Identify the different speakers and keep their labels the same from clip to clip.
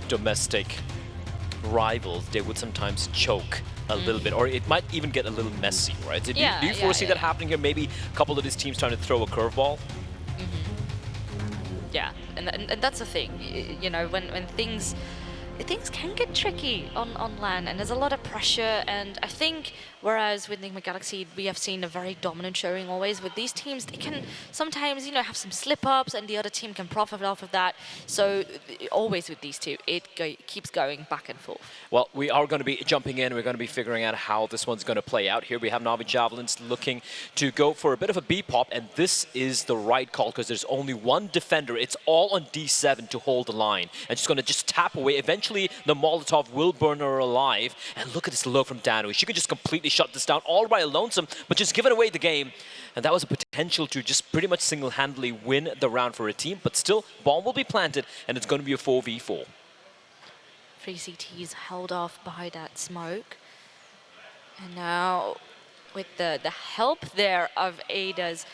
Speaker 1: domestic rivals, they would sometimes choke a little bit, or it might even get a little messy, right? So do you foresee that happening here? Maybe a couple of these teams trying to throw a curveball?
Speaker 2: Yeah, and that's the thing, you know, when things can get tricky on LAN, and there's a lot of pressure, and I think whereas with Enigma Galaxy we have seen a very dominant showing always, with these teams they can sometimes, you know, have some slip-ups and the other team can profit off of that. So always with these two, it keeps going back and forth.
Speaker 1: Well, we are going to be jumping in. We're going to be figuring out how this one's going to play out. Here we have NAVI Javelins looking to go for a bit of a B-pop, and this is the right call because there's only one defender. It's all on D7 to hold the line, and she's going to just tap away. Eventually, the Molotov will burn her alive, and look at this low from ZAna-th. She could just completely shut this down all by lonesome, but just giving away the game, and that was a potential to just pretty much single-handedly win the round for a team, but still, bomb will be planted, and it's going to be a 4v4.
Speaker 2: 3 CTs held off by that smoke. And now, with the help there of Ada's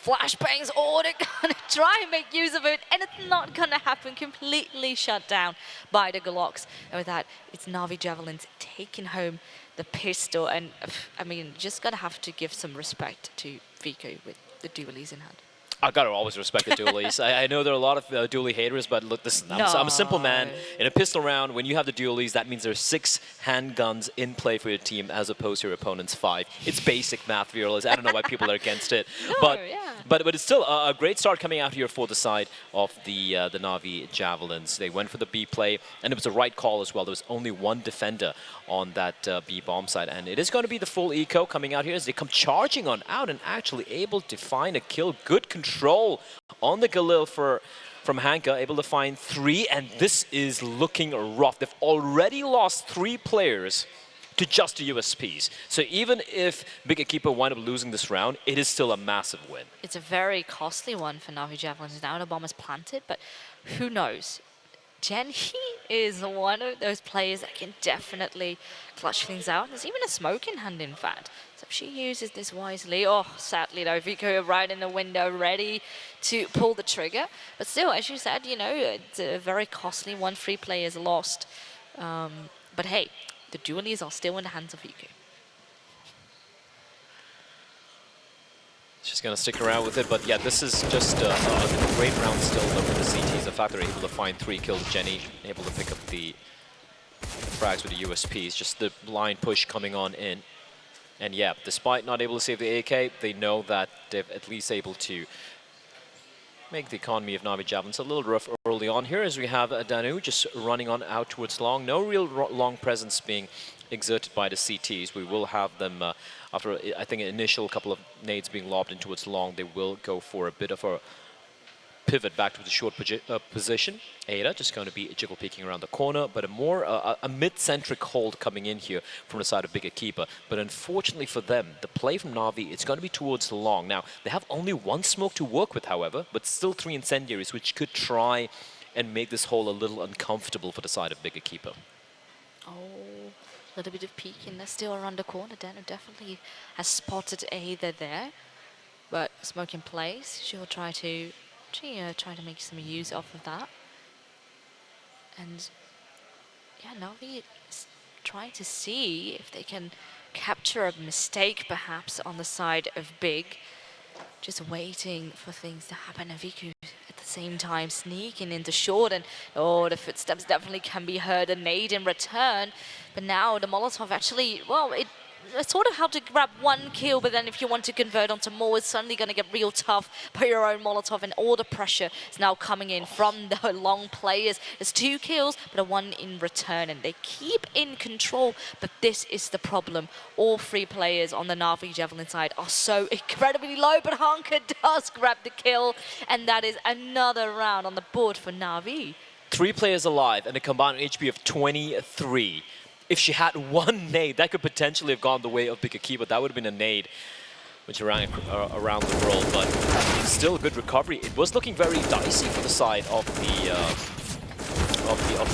Speaker 2: flashbangs, oh, they're gonna try and make use of it, and it's not gonna happen. Completely shut down by the Glocks. And with that, it's NAVI Javelins taking home the pistol. And I mean, just gotta have to give some respect to Vico with the dualies in hand.
Speaker 1: I gotta always respect the dualies. I know there are a lot of dualie haters, but look, listen, I'm a simple man. In a pistol round, when you have the dualies, that means there's 6 handguns in play for your team as opposed to your opponent's 5. It's basic math, viewers. I don't know why people are against it. But it's still a great start coming out here for the side of the NAVI Javelins. They went for the B play, and it was the right call as well. There was only one defender on that B bomb side, and it is going to be the full eco coming out here as they come charging on out and actually able to find a kill. Good control on the Galil from Hanka, able to find 3, and this is looking rough. They've already lost 3 players to just the USPs. So even if Big EQUIPA wind up losing this round, it is still a massive win.
Speaker 2: It's a very costly one for NAVI Javelins. Now the bomb is planted, but who knows? Jenny is one of those players that can definitely clutch things out. There's even a smoke in hand, in fact. So if she uses this wisely, oh, sadly though, Vico right in the window, ready to pull the trigger. But still, as you said, you know, it's a very costly one. 3 players lost. But hey, the dualies are still in the hands of Vico.
Speaker 1: She's going to stick around with it, but yeah, this is just a great round still though for the CTs. The fact they're able to find 3 kills, Jenny able to pick up the frags with the USPs, just the blind push coming on in. And yeah, despite not able to save the AK, they know that they're at least able to make the economy of NAVI Javelins a little rough early on here, as we have ZAna-th just running on out towards long. No real long presence being exerted by the CTs. We will have them, after I think an initial couple of nades being lobbed in towards long, they will go for a bit of a pivot back to the short position. Ada just going to be jiggle peeking around the corner, but a mid-centric hold coming in here from the side of Big EQUIPA. But unfortunately for them, the play from NAVI, it's going to be towards the long. Now, they have only 1 smoke to work with, however, but still 3 incendiaries, which could try and make this hole a little uncomfortable for the side of Big EQUIPA.
Speaker 2: Oh, a little bit of peeking. They're still around the corner. ZAna-th definitely has spotted Ada there, but smoke in place. She'll try to make some use of that. And yeah, NAVI is trying to see if they can capture a mistake perhaps on the side of Big. Just waiting for things to happen. And Vico at the same time sneaking into short, and oh, the footsteps definitely can be heard. A nade in return, but now the Molotov actually, well, it's sort of how to grab 1 kill, but then if you want to convert onto more, it's suddenly going to get real tough by your own Molotov, and all the pressure is now coming in from the long players. There's 2 kills, but a 1 in return, and they keep in control, but this is the problem. All 3 players on the NAVI Javelin side are so incredibly low, but Hanka does grab the kill, and that is another round on the board for NAVI.
Speaker 1: 3 players alive, and a combined HP of 23. If she had 1 nade, that could potentially have gone the way of Big EQUIPA. That would have been a nade which around the world, but still a good recovery. It was looking very dicey for the side of the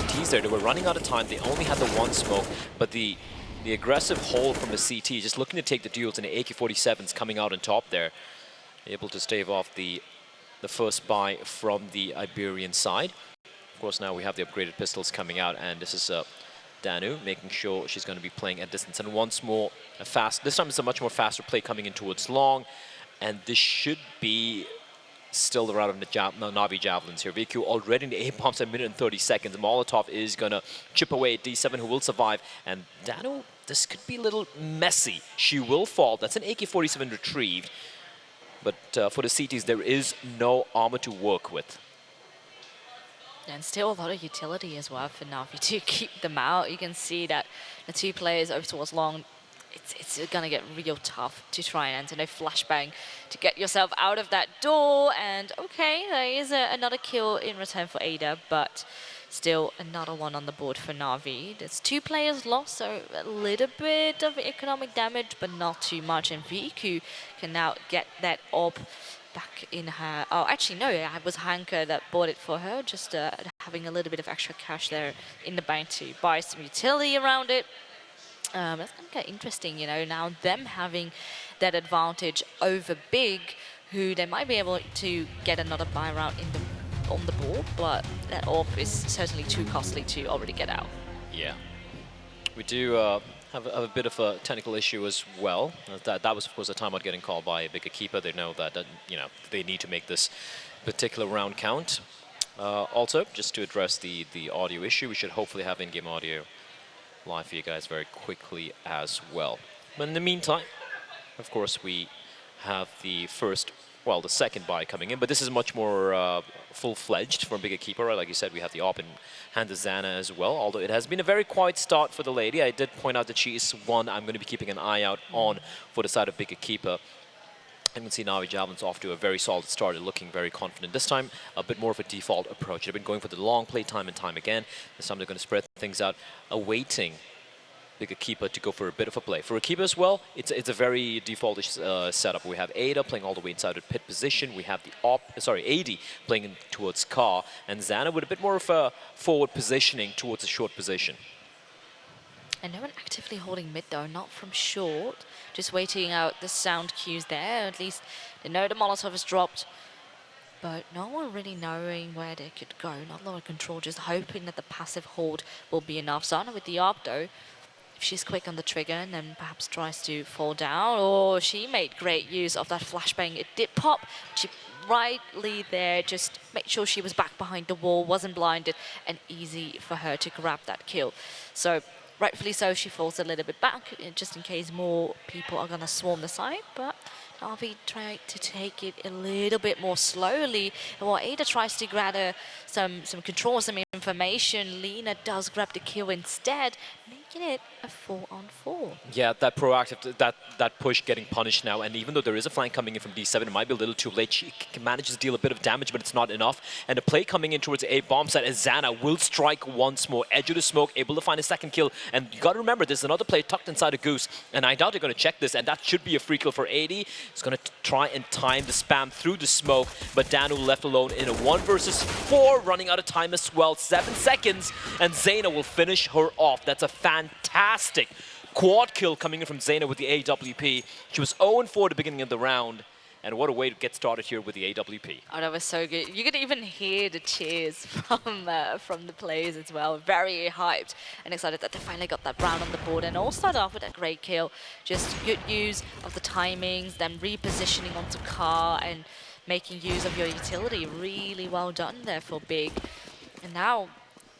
Speaker 1: T's there. They were running out of time. They only had the 1 smoke, but the aggressive hold from the CT, just looking to take the duels, and the AK-47s coming out on top there, able to stave off the first buy from the Iberian side. course, now we have the upgraded pistols coming out, and this is ZAna-th making sure she's going to be playing at distance. And once more, this time it's a much more faster play coming in towards long, and this should be still the route of NAVI Javelins here. VQ already in the A-bombs at 1 minute and 30 seconds. Molotov is going to chip away at D7, who will survive. And ZAna-th, this could be a little messy. She will fall. That's an AK-47 retrieved. But for the CTs, there is no armor to work with.
Speaker 2: And still a lot of utility as well for NAVI to keep them out. You can see that the two players over towards long, it's going to get real tough to try and enter. No flashbang to get yourself out of that door. And okay, there is another kill in return for Ada, but still another one on the board for NAVI. There's 2 players lost, so a little bit of economic damage, but not too much. And VQ can now get that up back in her. Oh, actually, no, it was Hanka that bought it for her, just having a little bit of extra cash there in the bank to buy some utility around it. That's going to get interesting, you know, now them having that advantage over Big, who they might be able to get another buy round on the board, but that AWP is certainly too costly to already get out.
Speaker 1: Yeah. We do have a bit of a technical issue as well. That was, of course, a timeout getting called by EQUIPA. They know that, you know, they need to make this particular round count. Also, just to address the audio issue, we should hopefully have in-game audio live for you guys very quickly as well. But in the meantime, of course, we have the second buy coming in, but this is much more full-fledged from EQUIPA, right? Like you said, we have the AWP in hand to ZAna-th as well, although it has been a very quiet start for the lady. I did point out that she is one I'm going to be keeping an eye out on for the side of EQUIPA. You can see NAVI Javelins off to a very solid start, looking very confident. This time, a bit more of a default approach. They've been going for the long play time and time again. This time they're going to spread things out, awaiting EQUIPA to go for a bit of a play. For EQUIPA as well, it's a very default-ish setup. We have Ada playing all the way inside of pit position. We have the AD playing in towards car, and ZAna-th with a bit more of a forward positioning towards a short position.
Speaker 2: And no one actively holding mid though, not from short. Just waiting out the sound cues there. At least they know the Molotov is dropped, but no one really knowing where they could go. Not a lot of control, just hoping that the passive hold will be enough. ZAna-th with the AWP though, if she's quick on the trigger and then perhaps tries to fall down, or she made great use of that flashbang. It did pop. She rightly there, just made sure she was back behind the wall, wasn't blinded, and easy for her to grab that kill. So rightfully so, she falls a little bit back, just in case more people are going to swarm the side, but NAVI tried to take it a little bit more slowly. And while Ada tries to gather some control, some information, Lena does grab the kill instead, making it a 4-on-4.
Speaker 1: Yeah, that proactive, that push getting punished now, and even though there is a flank coming in from D7, it might be a little too late. She manages to deal a bit of damage, but it's not enough. And the play coming in towards a bomb site as ZAna-th will strike once more. Edge of the smoke, able to find a second kill. And you got to remember, there's another play tucked inside a Goose, and I doubt they're going to check this, and that should be a free kill for AD. He's going to try and time the spam through the smoke, but ZAna-th left alone in a 1 versus 4, running out of time as well. 7 seconds, and ZAna-th will finish her off. That's a fantastic quad kill coming in from ZAna-th with the AWP. She was 0-4 at the beginning of the round, and what a way to get started here with the AWP.
Speaker 2: Oh, that was so good. You could even hear the cheers from the players as well. Very hyped and excited that they finally got that round on the board, and all started off with a great kill. Just good use of the timings, then repositioning onto car and making use of your utility. Really well done there for Big. And now,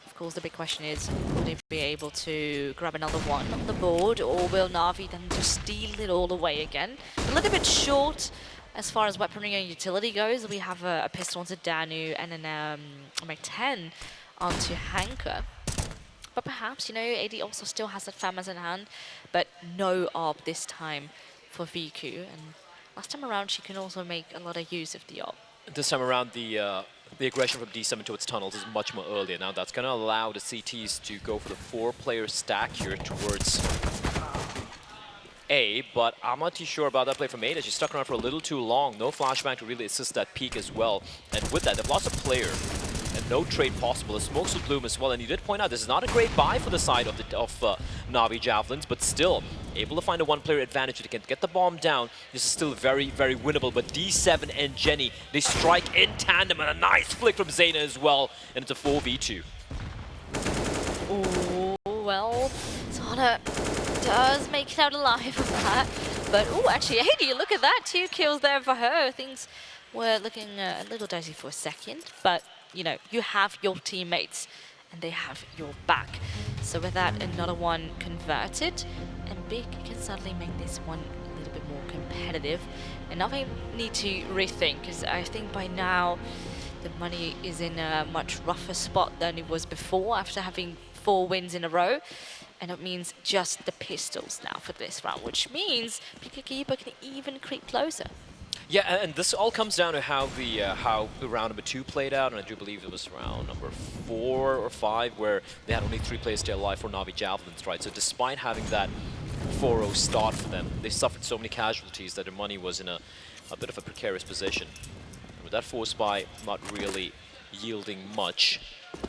Speaker 2: of course, the big question is, will they be able to grab another one on the board, or will NAVI then just steal it all away again? A little bit short as far as weaponry and utility goes. We have a pistol onto ZAna-th and then a Mac-10 onto Hanka. But perhaps, you know, AD also still has that FAMAS in hand, but no AWP this time for VQ. And last time around, she can also make a lot of use of the AWP.
Speaker 1: This time around, the aggression from D7 towards tunnels is much more earlier. Now that's going to allow the CTs to go for the 4-player stack here towards A, but I'm not too sure about that play from Ada. She's stuck around for a little too long. No flashbang to really assist that peak as well. And with that, they've lost a player. And no trade possible. The smokes will bloom as well, and you did point out this is not a great buy for the side of NAVI Javelins, but still able to find a one-player advantage. They can get the bomb down. This is still very, very winnable, but D7 and Jenny, they strike in tandem, and a nice flick from ZAna as well, and it's a 4v2.
Speaker 2: Oh, well, ZAna does make it out alive of that. But, oh, actually, 80, look at that. 2 kills there for her. Things were looking a little dicey for a second. But, you know, you have your teammates and they have your back. So with that, another one converted. And Big can suddenly make this one a little bit more competitive. And now they need to rethink, because I think by now the money is in a much rougher spot than it was before after having 4 wins in a row. And it means just the pistols now for this round, which means EQUIPA can even creep closer.
Speaker 1: Yeah, and this all comes down to how the round number 2 played out, and I do believe it was round number 4 or 5 where they had only 3 players still alive for NAVI Javelins, right? So despite having that 4-0 start for them, they suffered so many casualties that their money was in a bit of a precarious position. And with that force buy not really yielding much,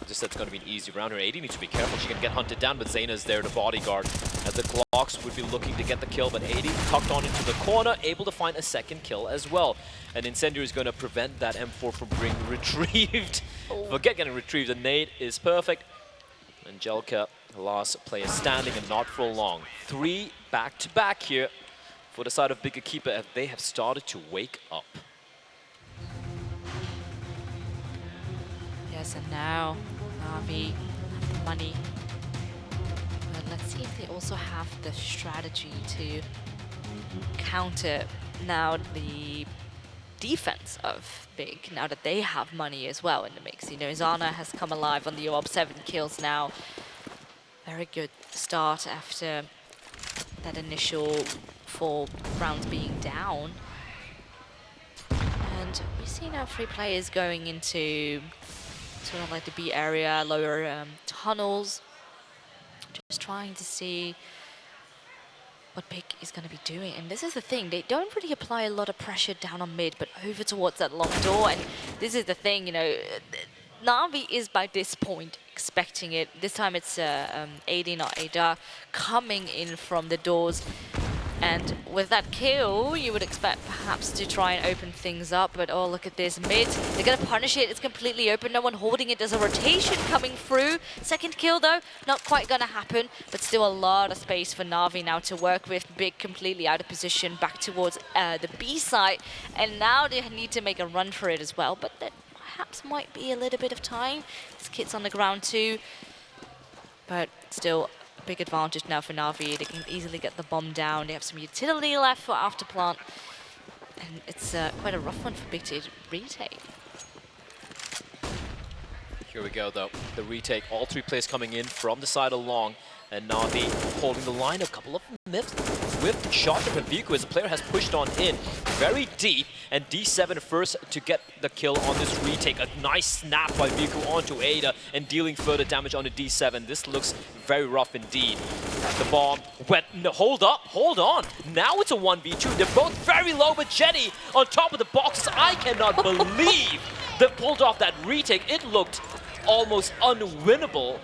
Speaker 1: just that's going to be an easy round. Her 80 needs to be careful. She can get hunted down, but ZAna is there to bodyguard. As the Glocks would be looking to get the kill, but 80 tucked on into the corner, able to find a second kill as well. And Incendiary is going to prevent that M4 from being retrieved. Forget getting retrieved. The nade is perfect. Angelka, the last player standing, and not for long. 3 back-to-back here for the side of EQUIPA, as they have started to wake up.
Speaker 2: Yes, and now NAVI have the money. But let's see if they also have the strategy to counter now the defense of Big, now that they have money as well in the mix. You know, ZAna has come alive on the orb, 7 kills now. Very good start after that initial 4 rounds being down. And we see now 3 players going into sort of like the B area, lower tunnels, just trying to see what Big is going to be doing. And this is the thing, they don't really apply a lot of pressure down on mid, but over towards that long door. And this is the thing, you know, NAVI is by this point expecting it. This time it's 80, not Ada, coming in from the doors. And with that kill, you would expect perhaps to try and open things up, but oh, look at this. Mid, they're going to punish it. It's completely open. No one holding it. There's a rotation coming through. Second kill, though, not quite going to happen, but still a lot of space for NAVI now to work with. Big completely out of position, back towards the B side. And now they need to make a run for it as well, but that perhaps might be a little bit of time. This kit's on the ground, too, but still big advantage now for NAVI. They can easily get the bomb down. They have some utility left for after plant. And it's quite a rough one for Big to retake.
Speaker 1: Here we go, though. The retake. All 3 players coming in from the side along. And NAVI holding the line. A couple of whipped shot from Viku as the player has pushed on in very deep. And D7 first to get the kill on this retake. A nice snap by Viku onto Ada and dealing further damage onto D7. This looks very rough indeed. The bomb went. No, hold up, hold on. Now it's a 1v2. They're both very low, but Jenny on top of the boxes. I cannot believe they pulled off that retake. It looked almost unwinnable.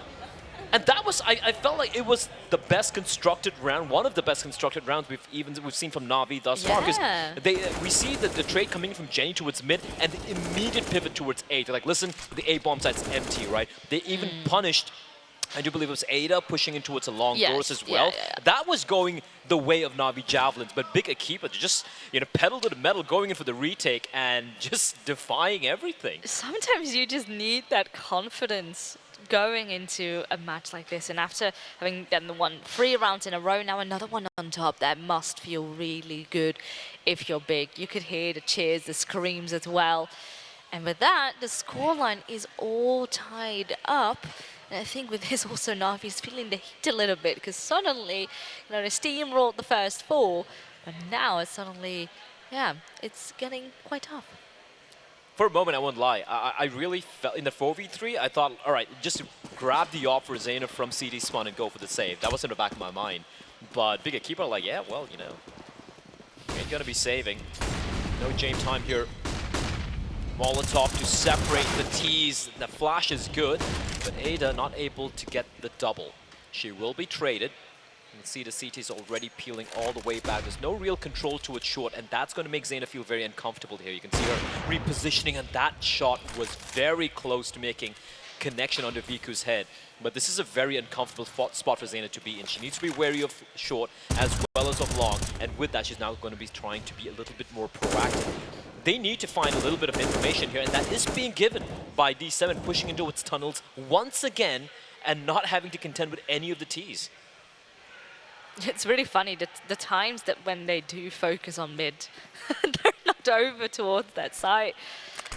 Speaker 1: And that was, I felt like it was the best constructed round, one of the best constructed rounds we've seen from NAVI thus far. Because we see the trade coming from Jenny towards mid and the immediate pivot towards A. They're like, listen, the A bomb site's empty, right? They even punished, I do believe it was Ada pushing in towards the long doors as well. That was going the way of NAVI Javelins, but EQUIPA just, you know, pedal to the metal, going in for the retake and just defying everything.
Speaker 2: Sometimes you just need that confidence going into a match like this, and after having done the 3 rounds in a row, now another one on top, that must feel really good if you're Big. You could hear the cheers, the screams as well. And with that, the scoreline is all tied up. And I think with this also NAVI is feeling the heat a little bit, because suddenly, you know, they steamrolled the first 4, but now it's suddenly, yeah, it's getting quite tough.
Speaker 1: For a moment, I won't lie, I really felt in the 4v3, I thought, all right, just grab the op for ZAna from CD spawn and go for the save. That was in the back of my mind. But EQUIPA are like, yeah, well, you know, ain't gonna be saving. No James time here Molotov to separate the T's. The flash is good, but Ada not able to get the double. She will be traded. You can see the CT's already peeling all the way back. There's no real control towards short, and that's going to make ZAna feel very uncomfortable here. You can see her repositioning, and that shot was very close to making connection under Viku's head. But this is a very uncomfortable spot for ZAna to be in. She needs to be wary of short as well as of long, and with that, she's now going to be trying to be a little bit more proactive. They need to find a little bit of information here, and that is being given by D7 pushing into its tunnels once again and not having to contend with any of the T's.
Speaker 2: It's really funny that the times that when they do focus on mid, they're not over towards that site.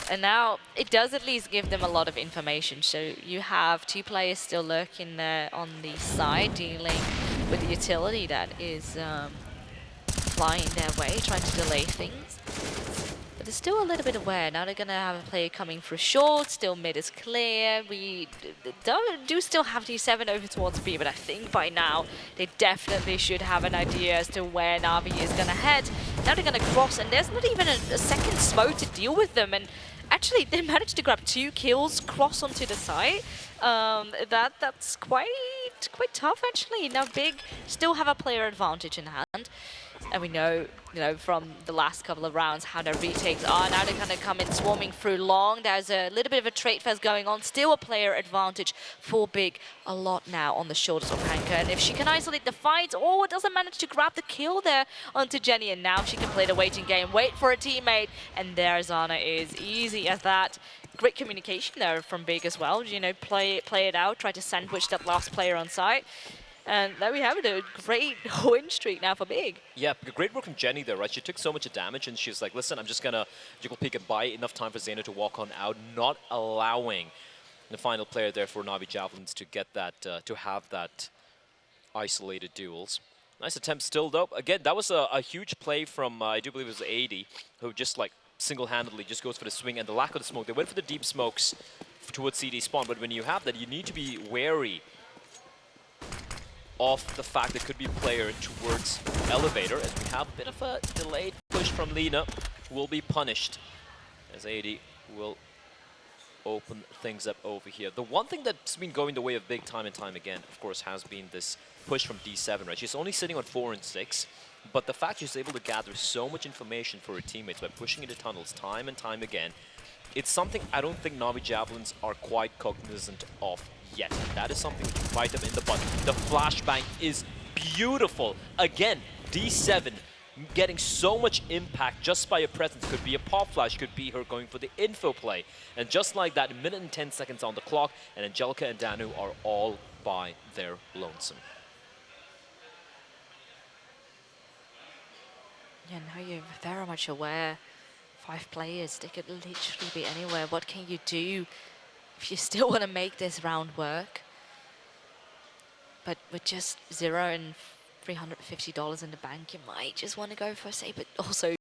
Speaker 2: And now it does at least give them a lot of information. So you have two players still lurking there on the side, dealing with the utility that is flying their way, trying to delay things. But they're still a little bit aware. Now they're going to have a player coming through short, still mid is clear. We do still have D7 over towards B, but I think by now they definitely should have an idea as to where NAVI is going to head. Now they're going to cross, and there's not even a second smoke to deal with them. And actually, they managed to grab 2 kills, cross onto the site. That's quite tough, actually. Now Big still have a player advantage in hand. And we know, from the last couple of rounds how their retakes are. Now they're going to come in swarming through long. There's a little bit of a trade fest going on. Still a player advantage for Big. A lot now on the shoulders of Hanka. And if she can isolate the fight, or doesn't manage to grab the kill there onto Jenny, and now she can play the waiting game, wait for a teammate, and there ZAna is easy as that. Great communication there from Big as well. Play it out, try to sandwich that last player on site. And there we have it, a great win streak now for Big.
Speaker 1: Yeah, great work from Jenny there, right? She took so much damage, and she's like, listen, I'm just going to jiggle peek and buy enough time for ZAna to walk on out, not allowing the final player there for NAVI Javelins to get that, to have that isolated duels. Nice attempt still, though. Again, that was a huge play from, I do believe it was 80, who just like single-handedly just goes for the swing and the lack of the smoke. They went for the deep smokes towards CD spawn, but when you have that, you need to be wary of the fact there could be a player towards elevator, as we have a bit of a delayed push from Lina, who will be punished as 80 will open things up over here. The one thing that's been going the way of Big time and time again, of course, has been this push from D7, right? She's only sitting on 4 and 6, but the fact she's able to gather so much information for her teammates by pushing into tunnels time and time again, it's something I don't think NAVI Javelins are quite cognizant of yet. That is something we can bite them in the butt. The flashbang is beautiful. Again, D7 getting so much impact just by her presence. Could be a pop flash, could be her going for the info play. And just like that, 1 minute and 10 seconds on the clock, and Angelka and Danu are all by their lonesome.
Speaker 2: Yeah, now you're very much aware. 5 players, they could literally be anywhere. What can you do if you still want to make this round work? But with just $0 and $350 in the bank, you might just want to go for a save. But also,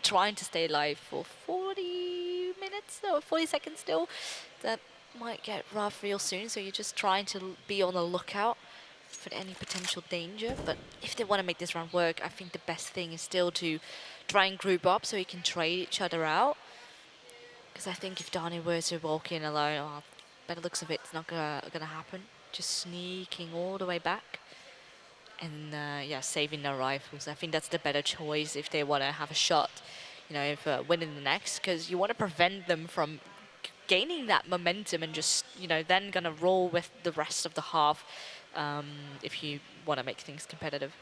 Speaker 2: trying to stay alive for 40 minutes or 40 seconds still, that might get rough real soon. So you're just trying to be on the lookout for any potential danger. But if they want to make this round work, I think the best thing is still to try and group up so you can trade each other out. Because I think if Dani were to walk in alone, by the looks of it, it's not gonna happen. Just sneaking all the way back. And yeah, saving their rifles. I think that's the better choice if they want to have a shot, if winning the next. Because you want to prevent them from gaining that momentum and just, then gonna roll with the rest of the half if you want to make things competitive.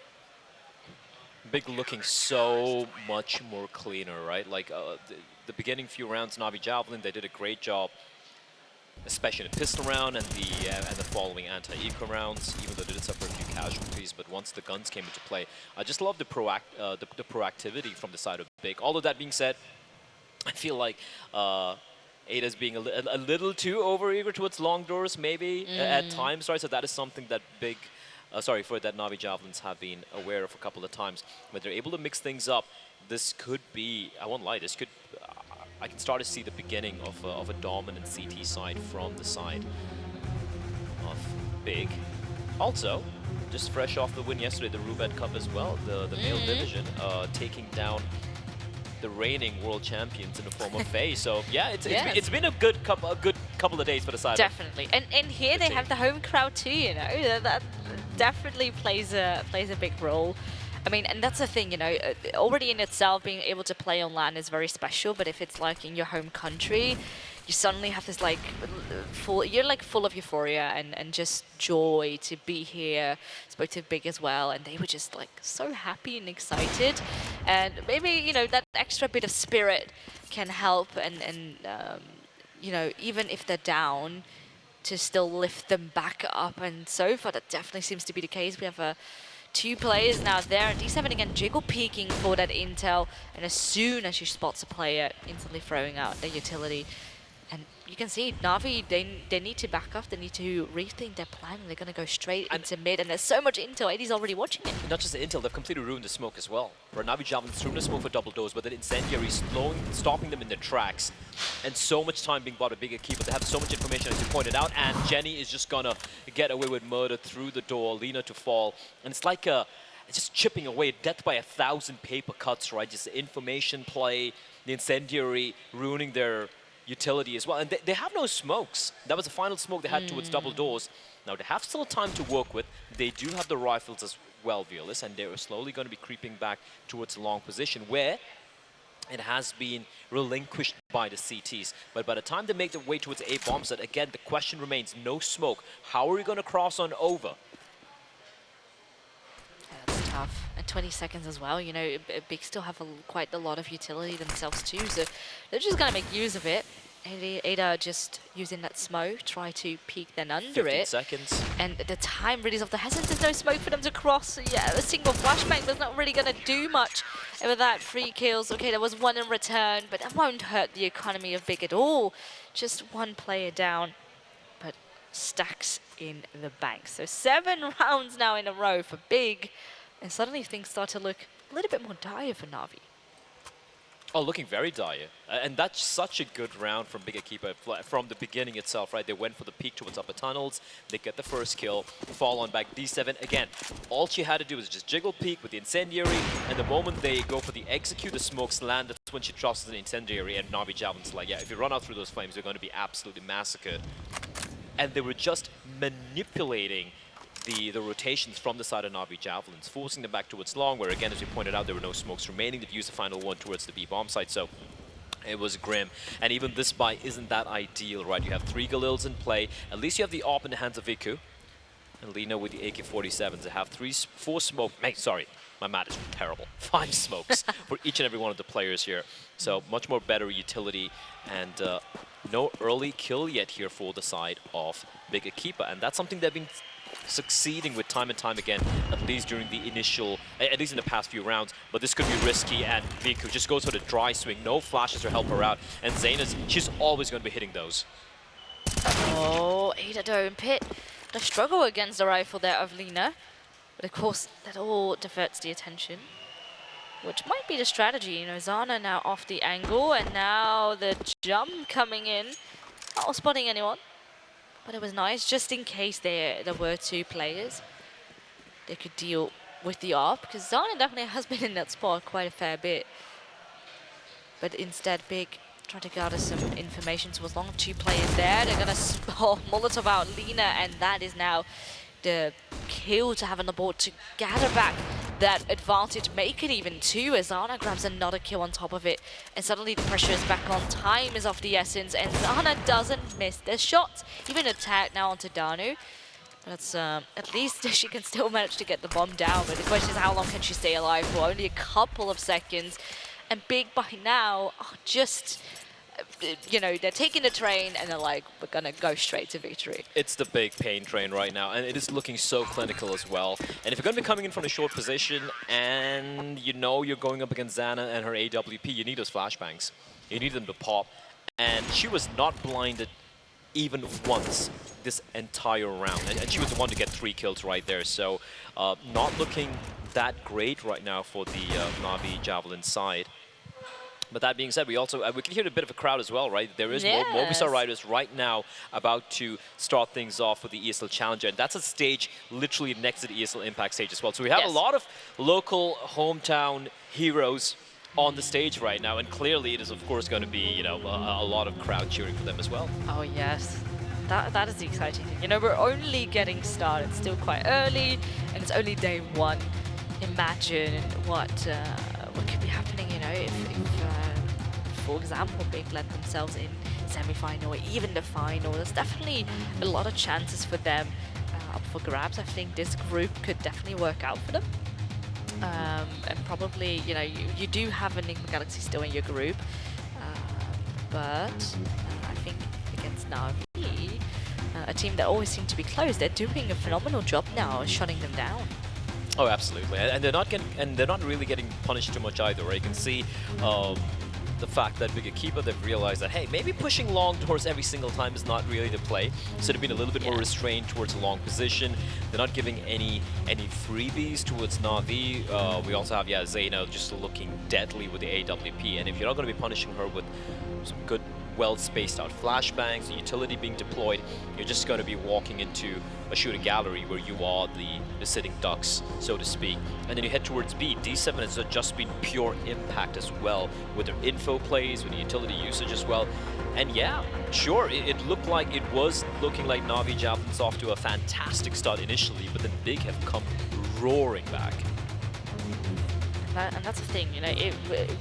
Speaker 1: Big looking so much more cleaner, right? Like the beginning few rounds, NAVI Javelin, they did a great job, especially in the pistol round and the following anti-eco rounds, even though they did suffer a few casualties. But once the guns came into play, I just love the proactivity from the side of Big. All of that being said, I feel like Ada's being a little too overeager towards long doors, maybe at times, right? So that is something that that NAVI Javelins have been aware of a couple of times. When they're able to mix things up, this could be, I won't lie, this could, I can start to see the beginning of a dominant CT side from the side of Big. Also, just fresh off the win yesterday, the Rubed Cup as well, the male division, taking down the reigning world champions in the form of Faye. So yeah,
Speaker 2: Yes.
Speaker 1: it's been a good couple of days for the side.
Speaker 2: Definitely, and here they have the home crowd too. You know that definitely plays a big role. I mean, and that's the thing, you know, already in itself, being able to play on LAN is very special, but if it's like in your home country, you suddenly have this like, you're like full of euphoria and just joy to be here. Spoke to Big as well, and they were just like so happy and excited. And maybe, you know, that extra bit of spirit can help and you know, even if they're down, to still lift them back up, and so far that definitely seems to be the case. We have 2 players now there, and D7 again jiggle peeking for that intel, and as soon as she spots a player, instantly throwing out the utility. And you can see NAVI, they need to back off, they need to rethink their plan. They're going to go straight into mid, and there's so much intel. AD's already watching it.
Speaker 1: Not just the intel, they've completely ruined the smoke as well. Where NAVI Javelins threw in the smoke for double doors, but then Incendiary stopping them in their tracks. And so much time being bought a bigger keeper. They have so much information, as you pointed out, and Jenny is just gonna get away with murder through the door, Lina to fall. And it's like it's just chipping away, death by 1,000 paper cuts, right? Just the information play, the Incendiary ruining their utility as well. And they have no smokes. That was the final smoke they had towards double doors. Now they have still time to work with. They do have the rifles as well, Violus, and they're slowly going to be creeping back towards a long position where it has been relinquished by the CTs. But by the time they make their way towards A bomb set, again, the question remains, no smoke. How are we going to cross on over?
Speaker 2: That's tough. And 20 seconds as well. You know, Big still have quite a lot of utility themselves too, so they're just going to make use of it. Ada just using that smoke, try to peek then under
Speaker 1: 15
Speaker 2: it.
Speaker 1: seconds.
Speaker 2: And the time really is of the essence. There's no smoke for them to cross. So yeah, a single flashbang was not really going to do much with that. 3 kills. Okay, there was 1 in return, but that won't hurt the economy of Big at all. Just 1 player down, but stacks in the bank. So 7 rounds now in a row for Big, and suddenly things start to look a little bit more dire for NAVI.
Speaker 1: Oh, looking very dire. And that's such a good round from Big EQUIPA from the beginning itself, right? They went for the peek towards upper tunnels. They get the first kill, fall on back. D7, again, all she had to do was just jiggle peek with the Incendiary, and the moment they go for the execute, the smokes land, that's when she trusts an Incendiary, and NAVI Javelins like, yeah, if you run out through those flames, you're going to be absolutely massacred. And they were just manipulating the rotations from the side of NAVI Javelins, forcing them back towards long, where again, as we pointed out, there were no smokes remaining. They've used the final one towards the B bomb site, so it was grim. And even this buy isn't that ideal, right? You have 3 Galils in play. At least you have the AWP in the hands of Viku. And Lina with the AK-47s. They have 4 smoke. Sorry, my math is terrible. 5 smokes for each and every one of the players here. So much more better utility, and no early kill yet here for the side of Big EQUIPA. And that's something they've been succeeding with time and time again, at least during the initial, at least in the past few rounds. But this could be risky, and Viku just goes for the dry swing, no flashes to help her out. And ZAna-th, she's always going to be hitting those.
Speaker 2: Oh, Ada don't pit. The struggle against the rifle there of Lina. But of course, that all diverts the attention, which might be the strategy. You know, ZAna now off the angle, and now the jump coming in. Not spotting anyone. But it was nice, just in case there were 2 players, they could deal with the AWP, because ZAna definitely has been in that spot quite a fair bit. But instead, Big trying to gather some information. So as long as 2 players there, they're going to Molotov out Lina, and that is now the kill to have on the board to gather back that advantage, make it even 2 as ZAna grabs another kill on top of it, and suddenly the pressure is back on. Time is of the essence, and ZAna doesn't miss their shots. Even attack now onto Danu. That's at least she can still manage to get the bomb down, but the question is how long can she stay alive for? Only a couple of seconds, and Big by now are just, you know, they're taking the train and they're like, we're gonna go straight to victory.
Speaker 1: It's the big pain train right now, and it is looking so clinical as well. And if you're going to be coming in from a short position and you know you're going up against ZAna and her AWP, you need those flashbangs. You need them to pop. And she was not blinded even once this entire round. And she was the one to get 3 kills right there. So not looking that great right now for the NAVI Javelin side. But that being said, we can hear a bit of a crowd as well, right? There is more Movistar riders right now about to start things off with the ESL Challenger, and that's a stage literally next to the ESL Impact stage as well. So we have a lot of local hometown heroes on the stage right now, and clearly it is of course going to be, you know, a lot of crowd cheering for them as well.
Speaker 2: Oh yes, that is the exciting thing. You know, we're only getting started, still quite early, and it's only day one. Imagine what could be happening. You know, if for example, Big let themselves in semi-final or even the final, there's definitely a lot of chances for them up for grabs. I think this group could definitely work out for them. And probably, you know, you do have Enigma Galaxy still in your group, but I think against NAVI, a team that always seemed to be close, they're doing a phenomenal job now, shutting them down.
Speaker 1: Oh, absolutely, and they're not really getting punished too much either. Right? You can see the fact that Big EQUIPA, they've realized that, hey, maybe pushing long towards every single time is not really the play. So they've been a little bit more restrained towards a long position. They're not giving any freebies towards NAVI. We also have, ZAna just looking deadly with the AWP. And if you're not going to be punishing her with some good, well-spaced out flashbangs, utility being deployed, you're just going to be walking into a shooting gallery where you are the sitting ducks, so to speak. And then you head towards B. D7 has just been pure impact as well, with their info plays, with the utility usage as well. And yeah, sure, it looked like it was looking like NAVI Javelins off to a fantastic start initially, but then Big have come roaring back.
Speaker 2: And that's the thing, you know,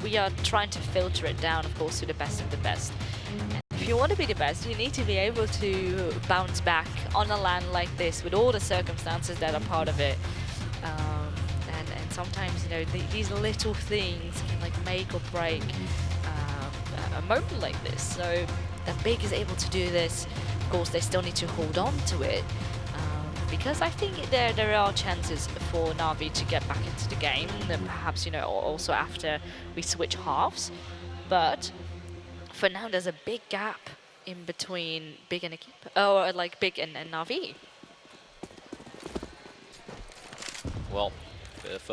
Speaker 2: we are trying to filter it down, of course, to the best of the best. And if you want to be the best, you need to be able to bounce back on a LAN like this with all the circumstances that are part of it. And sometimes, you know, these little things can like make or break a moment like this. So that Big is able to do this. Of course, they still need to hold on to it. Because I think there are chances for NAVI to get back into the game, and perhaps, you know, also after we switch halves. But for now, there's a big gap in between Big and EQUIPA, or like Big and NAVI.
Speaker 1: Well, if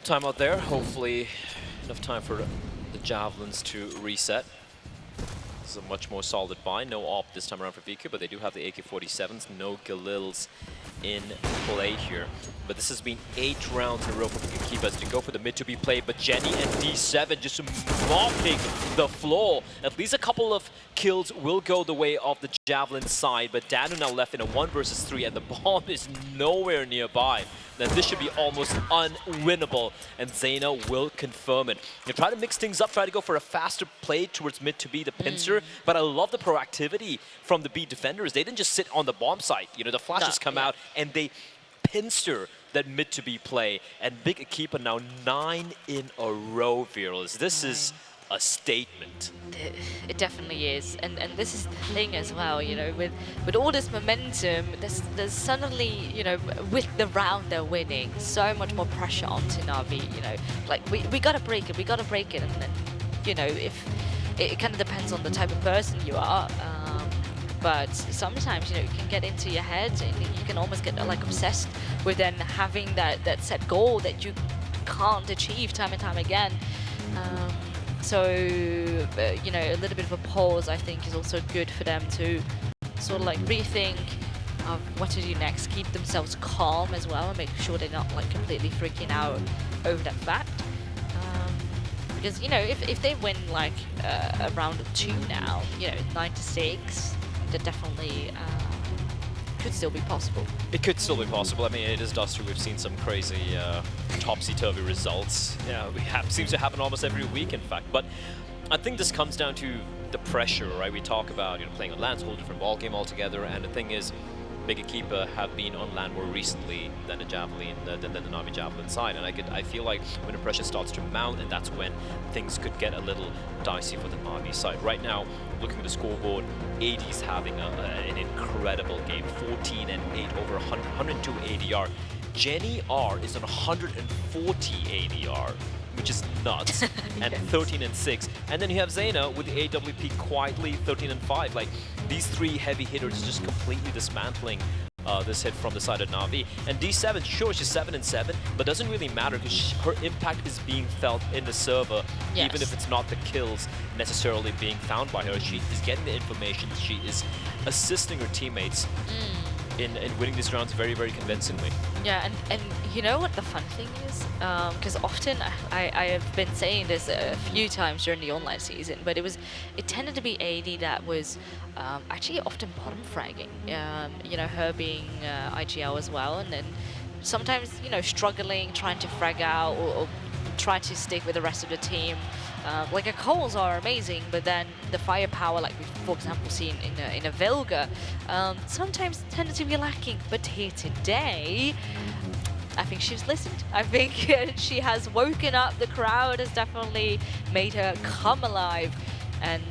Speaker 1: time out there, hopefully enough time for the Javelins to reset. This is a much more solid buy. No AWP this time around for VQ, but they do have the AK-47s. No Galils in play here. But this has been 8 rounds in a row for EQUIPA to go for the mid to be played. But Jenny and D7 just mopping the floor. At least a couple of kills will go the way of the Javelin side. But Danu now left in a 1 versus 3, and the bomb is nowhere nearby. Then this should be almost unwinnable, and ZAna will confirm it. They try to mix things up, try to go for a faster play towards mid to be the pincer, but I love the proactivity from the B defenders. They didn't just sit on the bomb site. You know, the flashes come out and they pincer that mid to be play. And Big EQUIPA now 9 in a row, Virals. This is a statement.
Speaker 2: It definitely is, and this is the thing as well, you know, with all this momentum, there's suddenly, you know, with the round they're winning, so much more pressure onto NAVI, you know, like we gotta break it, and then, you know, if it kind of depends on the type of person you are, but sometimes, you know, it can get into your head, and you can almost get like obsessed with then having that set goal that you can't achieve time and time again. So, you know, a little bit of a pause, I think, is also good for them to sort of like rethink of what to do next, keep themselves calm as well, and make sure they're not like completely freaking out over that fact. Because, you know, if they win like a round of 2 now, you know, 9-6, they're definitely could still be possible.
Speaker 1: It could still be possible. I mean, it is Dust2. We've seen some crazy topsy-turvy results. Yeah, seems to happen almost every week, in fact. But I think this comes down to the pressure, right? We talk about, you know, playing on LAN's a whole different ball game altogether. And the thing is, Big EQUIPA have been on LAN more recently than the NAVI Javelin side, and I feel like when the pressure starts to mount, and that's when things could get a little dicey for the NAVI side. Right now, looking at the scoreboard, AD's having an incredible game, 14 and 8 over 102 ADR. Jenny R is on 140 ADR, which is nuts, and 13 and 6. And then you have ZAna with the AWP quietly 13 and 5. Like, these 3 heavy hitters just completely dismantling this hit from the side of NAVI. And D7, sure, she's 7 and 7, but doesn't really matter because her impact is being felt in the server, even if it's not the kills necessarily being found by her. She is getting the information, she is assisting her teammates. in winning these rounds very, very convincingly.
Speaker 2: Yeah, and you know what the fun thing is? Because often I have been saying this a few times during the online season, but it tended to be AD that was actually often bottom fragging. You know, her being IGL as well, and then sometimes, you know, struggling, trying to frag out or try to stick with the rest of the team. Like her calls are amazing, but then the firepower, like we've, for example, seen in a Velga, sometimes tended to be lacking. But here today, I think she's listened. I think she has woken up the crowd, has definitely made her come alive, and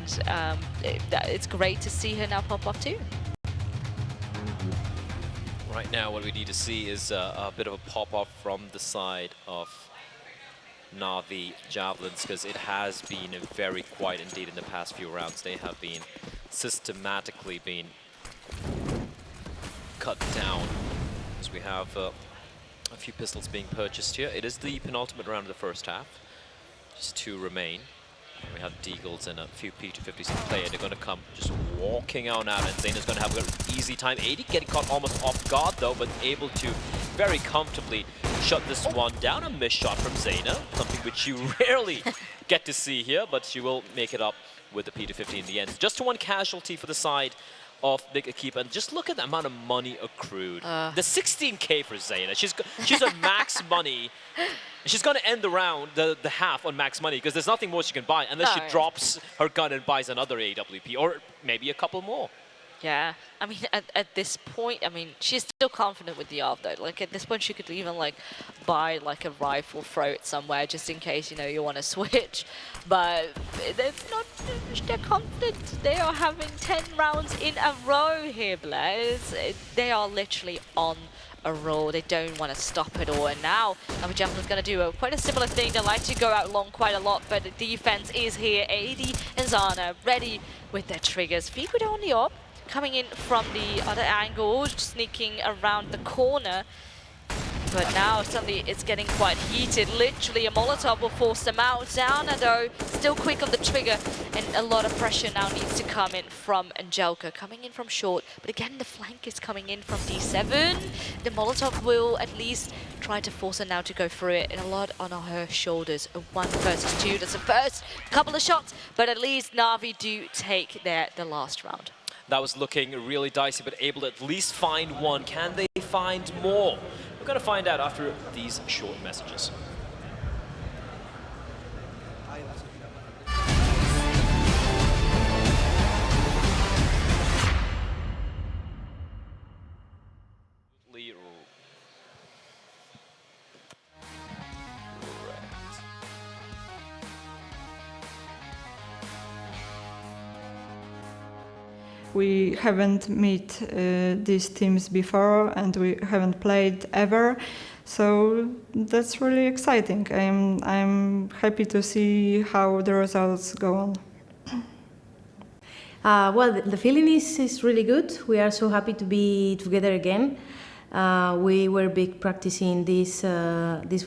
Speaker 2: it's great to see her now pop off too.
Speaker 1: Right now, what we need to see is a bit of a pop-off from the side of NAVI Javelins, because it has been very quiet indeed in the past few rounds. They have been systematically being cut down. So we have a few pistols being purchased here. It is the penultimate round of the first half. Just 2 remain. We have Deagles and a few P250s in play, and they're going to come just walking out now, and ZAna's going to have an easy time. 80 getting caught almost off guard though, but able to very comfortably shut this one down. A missed shot from ZAna, something which you rarely get to see here, but she will make it up with the P250 in the end. Just 1 casualty for the side of Big EQUIPA, and just look at the amount of money accrued. The 16K for ZAna. She's at max money. She's going to end the round, the half on max money, because there's nothing more she can buy unless she drops her gun and buys another AWP, or maybe a couple more.
Speaker 2: Yeah, I mean, at this point, I mean, she's still confident with the ARV though. Like at this point, she could even like buy like a rifle, throw it somewhere just in case, you know, you want to switch. But they're not, they're confident. They are having 10 rounds in a row here, Blaze. They are literally on a roll. They don't want to stop at all. And now, NAVI Javelin's going to do quite a similar thing. They like to go out long quite a lot, but the defense is here. AD and ZAna ready with their triggers. Fikudo on the op, coming in from the other angle, sneaking around the corner. But now suddenly it's getting quite heated. Literally a Molotov will force them out. ZAna though, still quick on the trigger, and a lot of pressure now needs to come in from Angelka, coming in from short. But again, the flank is coming in from D7. The Molotov will at least try to force her now to go through it, and a lot on her shoulders. A 1 versus 2, that's the first couple of shots, but at least NAVI do take the last round.
Speaker 1: That was looking really dicey, but able to at least find 1. Can they find more? We're going to find out after these short messages.
Speaker 3: We haven't met these teams before, and we haven't played ever, so that's really exciting. I'm happy to see how the results go on.
Speaker 4: Well, the feeling is really good. We are so happy to be together again. We were big practicing these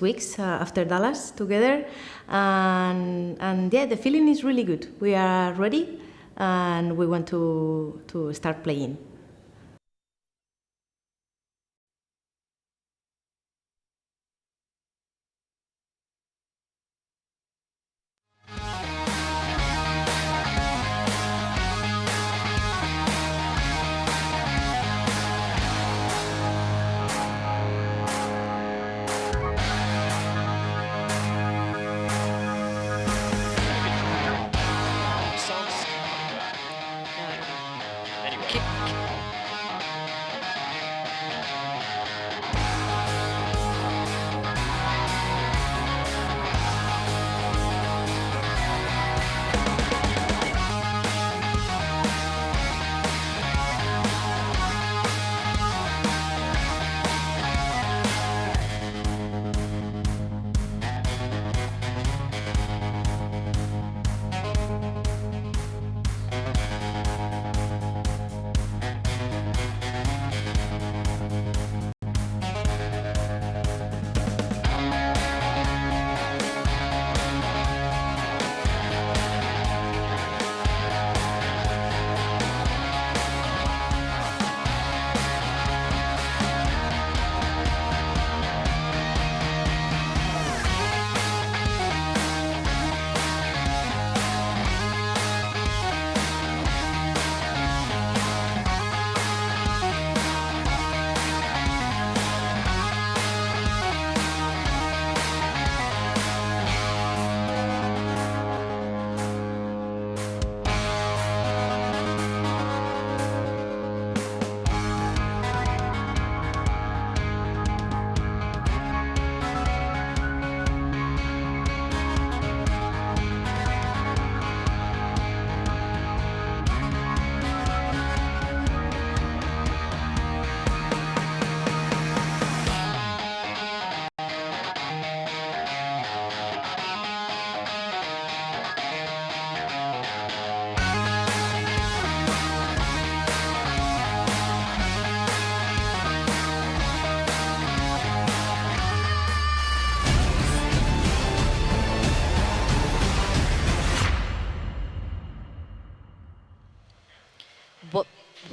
Speaker 4: weeks after Dallas together, and yeah, the feeling is really good. We are ready, and we want to start playing.
Speaker 1: Anyway.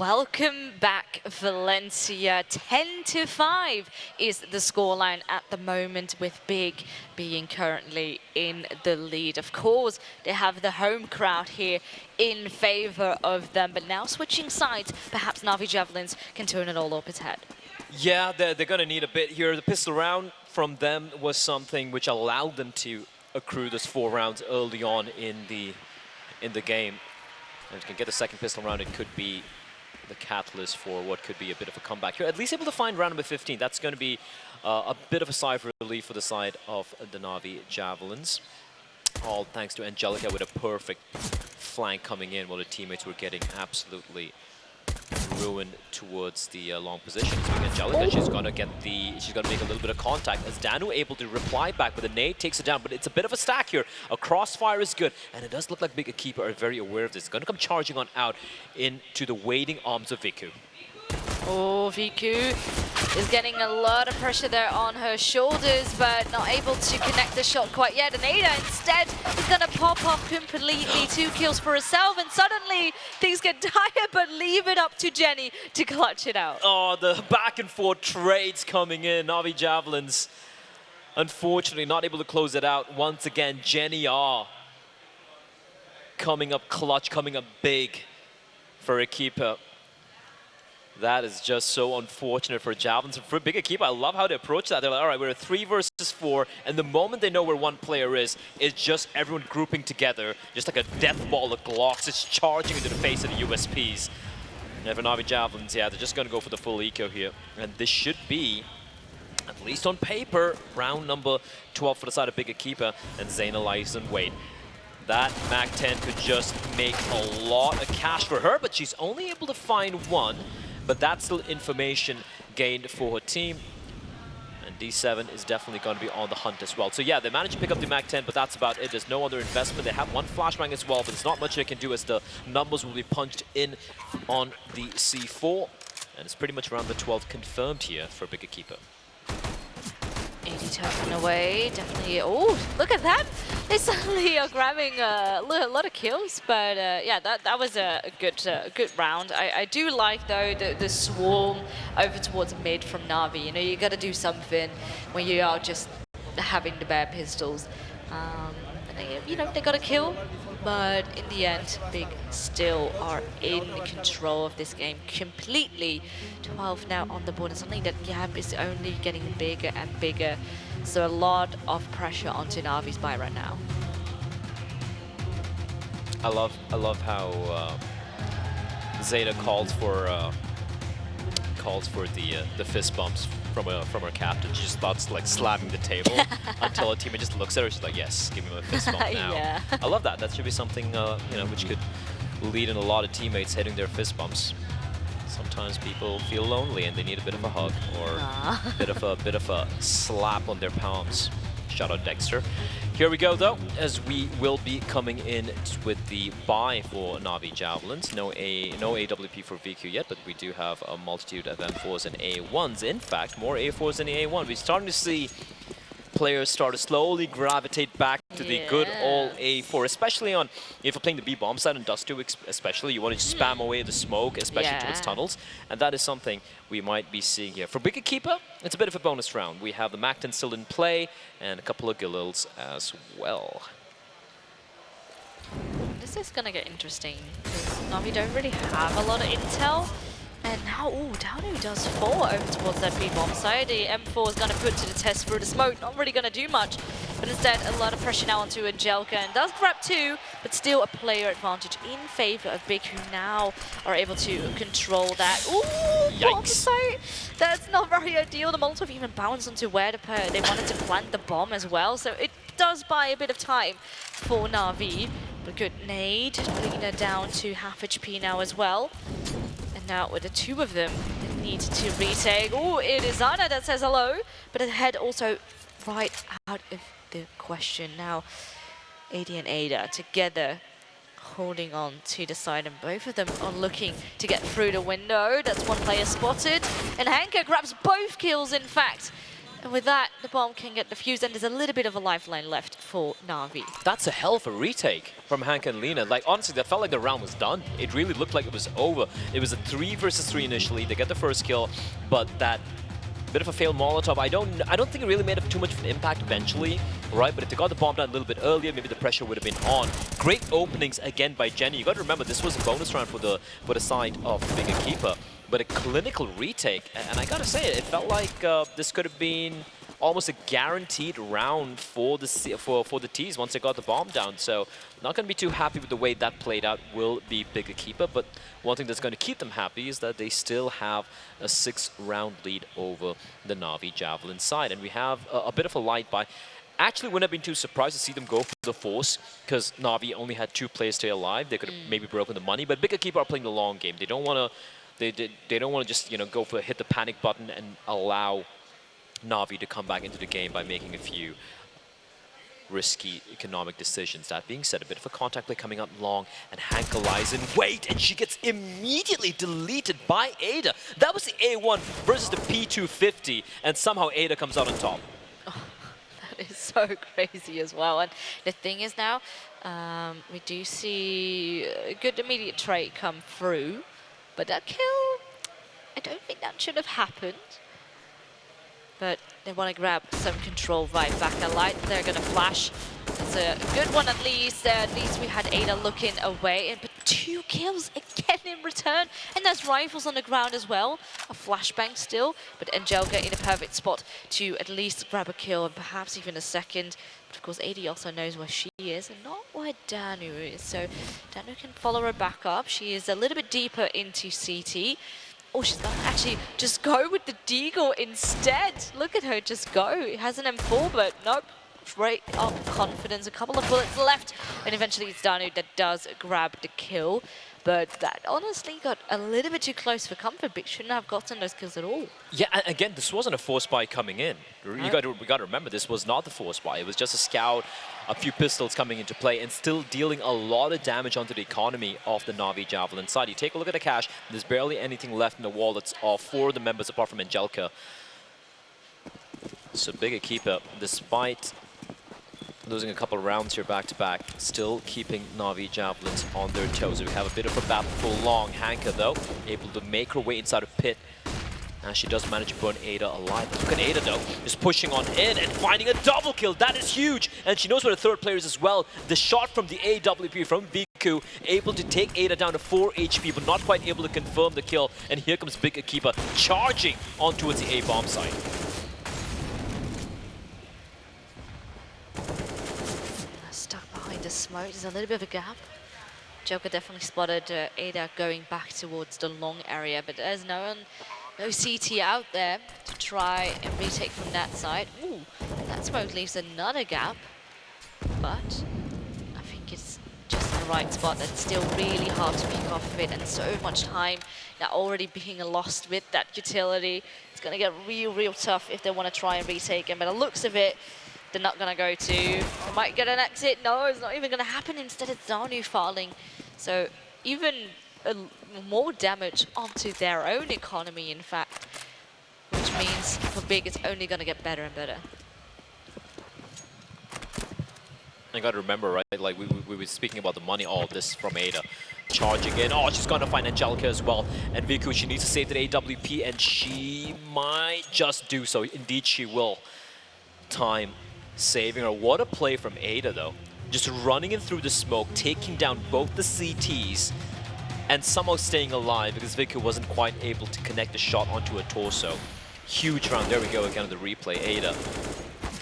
Speaker 2: welcome back, Valencia. 10-5 is the scoreline at the moment, with Big being currently in the lead. Of course, they have the home crowd here in favor of them, but now switching sides, perhaps NAVI Javelins can turn it all up its head.
Speaker 1: Yeah, they're going to need a bit here. The pistol round from them was something which allowed them to accrue those 4 rounds early on in the game. And if you can get the second pistol round, it could be the catalyst for what could be a bit of a comeback here. At least able to find round number 15. That's going to be a bit of a sigh of relief for the side of the NAVI Javelins. All thanks to Angelka with a perfect flank coming in while the teammates were getting absolutely ruined towards the long position. Speaking of Angelka, she's gonna make a little bit of contact as ZAna-th able to reply back, but the nade takes it down. But it's a bit of a stack here. A crossfire is good, and it does look like Big EQUIPA are very aware of this. It's gonna come charging on out into the waiting arms of Viku.
Speaker 2: Oh, Viku is getting a lot of pressure there on her shoulders, but not able to connect the shot quite yet. And Ada instead is going to pop off completely. 2 kills for herself, and suddenly things get dire, but leave it up to Jenny to clutch it out.
Speaker 1: Oh, the back and forth trades coming in. NAVI Javelins, unfortunately, not able to close it out. Once again, Jenny R coming up clutch, coming up big for EQUIPA. That is just so unfortunate for Javelins. And for Big EQUIPA, I love how they approach that. They're like, all right, we're a 3 versus 4, and the moment they know where one player is, it's just everyone grouping together, just like a death ball of Glocks. It's charging into the face of the USPs. And for NAVI Javelins, yeah, they're just going to go for the full eco here. And this should be, at least on paper, round number 12 for the side of Big EQUIPA, and ZAna lies in wait. That MAC-10 could just make a lot of cash for her, but she's only able to find 1. But that's still information gained for her team. And D7 is definitely going to be on the hunt as well. So yeah, they managed to pick up the MAC-10, but that's about it. There's no other investment. They have 1 flashbang as well, but there's not much they can do as the numbers will be punched in on the C4. And it's pretty much around the 12th confirmed here for Big EQUIPA.
Speaker 2: 80 tapping away, definitely. Oh, look at that! They suddenly are grabbing a lot of kills, but yeah, that was a good round. I do like though the swarm over towards mid from NAVI. You know, you got to do something when you are just having the bare pistols. And, you know, they got a kill, but in the end, Big still are in control of this game completely. 12 now on the board, and suddenly that gap is only getting bigger and bigger. So a lot of pressure onto Navi's buy right now.
Speaker 1: I love how ZAna calls for the fist bumps from her captain. She just starts like slamming the table until a teammate just looks at her. She's like, "Yes, give me my fist bump now."
Speaker 2: Yeah.
Speaker 1: I love that. That should be something you know, which could lead in a lot of teammates hitting their fist bumps. Sometimes people feel lonely and they need a bit of a hug or a bit of a slap on their palms. Shout out Dexter. Here we go though, as we will be coming in with the buy for NAVI Javelins. No AWP for VQ yet, but we do have a multitude of M4s and A1s. In fact, more A4s than the A1. We're starting to see players start to slowly gravitate back to the good old A4, especially on, if you're playing the B bomb side and Dust2 especially, you want to spam away the smoke, especially towards tunnels, and that is something we might be seeing here. For Big EQUIPA, it's a bit of a bonus round. We have the MAC-10 still in play, and a couple of Galils as well.
Speaker 2: This is gonna get interesting, because NAVI don't really have a lot of intel. And now, ooh, ZAna-th does fall over towards that B-bomb side. The M4 is going to put to the test through the smoke. Not really going to do much. But instead, a lot of pressure now onto Angelka. And does grab 2, but still a player advantage in favor of Big, who now are able to control that. Ooh, bomb site! That's not very ideal. The Molotov even bounced onto where they wanted to plant the bomb as well. So it does buy a bit of time for NAVI. But good nade. Lena down to half HP now as well. Now with the 2 of them, they need to retake. Oh, it is ZAna that says hello, but the head also right out of the question. Now, AD and Ada together holding on to the side, and both of them are looking to get through the window. That's one player spotted, and Hanka grabs both kills, in fact. And with that, the bomb can get defused, and there's a little bit of a lifeline left for Na'Vi.
Speaker 1: That's a hell of a retake from Hanka and Lena. Like, honestly, that felt like the round was done. It really looked like it was over. It was a 3 versus 3 initially. They get the first kill, but that bit of a failed Molotov. I don't think it really made too much of an impact eventually, right? But if they got the bomb down a little bit earlier, maybe the pressure would have been on. Great openings again by Jenny. You got to remember, this was a bonus round for the side of being a keeper, but a clinical retake. And I got to say, it felt like this could have been almost a guaranteed round for the T's once they got the bomb down. So not going to be too happy with the way that played out. Will be bigger keeper, but one thing that's going to keep them happy is that they still have a 6-round lead over the NAVI Javelin side. And we have a bit of a light by. Actually, wouldn't have been too surprised to see them go for the force, because Na'Vi only had 2 players stay alive. They could have maybe broken the money, but bigger keeper are playing the long game. They don't want to. They don't want to just go for hit the panic button and allow Na'Vi to come back into the game by making a few risky economic decisions. That being said, a bit of a contact play coming up long, and Hanka lies in wait, and she gets immediately deleted by Ada. That was the A1 versus the P250, and somehow Ada comes out on top.
Speaker 2: Oh, that is so crazy as well. And the thing is now, we do see a good immediate trade come through, but that kill, I don't think that should have happened. But they want to grab some control right back. A light, they're going to flash. It's a good one at least. At least we had Ada looking away. But 2 kills again in return. And there's rifles on the ground as well. A flashbang still. But Angelka in a perfect spot to at least grab a kill and perhaps even a second. But of course, AD also knows where she is and not where Danu is. So Danu can follow her back up. She is a little bit deeper into CT. Oh, she's going to actually just go with the Deagle instead. Look at her just go. It has an M4, but nope. Straight up confidence. A couple of bullets left. And eventually it's Danu that does grab the kill. But that honestly got a little bit too close for comfort. But shouldn't have gotten those kills at all.
Speaker 1: Yeah, and again, this wasn't a force buy coming in. We got to remember, this was not the force buy. It was just a scout, a few pistols coming into play, and still dealing a lot of damage onto the economy of the NAVI Javelin side. You take a look at the cash, there's barely anything left in the wallets of 4 of the members apart from Angelka. So bigger keeper, despite losing a couple of rounds here back-to-back, still keeping NAVI Javelins on their toes. We have a bit of a battle for long. Hanka, though, able to make her way inside a pit. And she does manage to burn Ada alive. Look at Ada, though, just pushing on in and finding a double kill. That is huge. And she knows where the third player is as well. The shot from the AWP from Viku, able to take Ada down to 4 HP, but not quite able to confirm the kill. And here comes Big Akiba charging on towards the A-bomb site.
Speaker 2: Stuck behind the smoke. There's a little bit of a gap. Joker definitely spotted Ada going back towards the long area, but there's no CT out there to try and retake from that side. Ooh, that smoke leaves another gap, but I think it's just in the right spot. That's still really hard to pick off of it, and so much time now already being lost with that utility. It's going to get real tough if they want to try and retake him, but the looks of it, they're not going to go to. They might get an exit. No, it's not even going to happen. Instead, it's Danu falling. So even more damage onto their own economy, in fact, which means for Big, it's only going to get better and better.
Speaker 1: I got to remember, right, like we were speaking about the money, all this from Ada. Charging in, oh, she's going to find Angelka as well. And Viku, she needs to save that AWP, and she might just do so. Indeed, she will. Time saving her. What a play from Ada, though. Just running in through the smoke, taking down both the CTs, and somehow staying alive because Viku wasn't quite able to connect the shot onto her torso. Huge round. There we go again on the replay. Ada.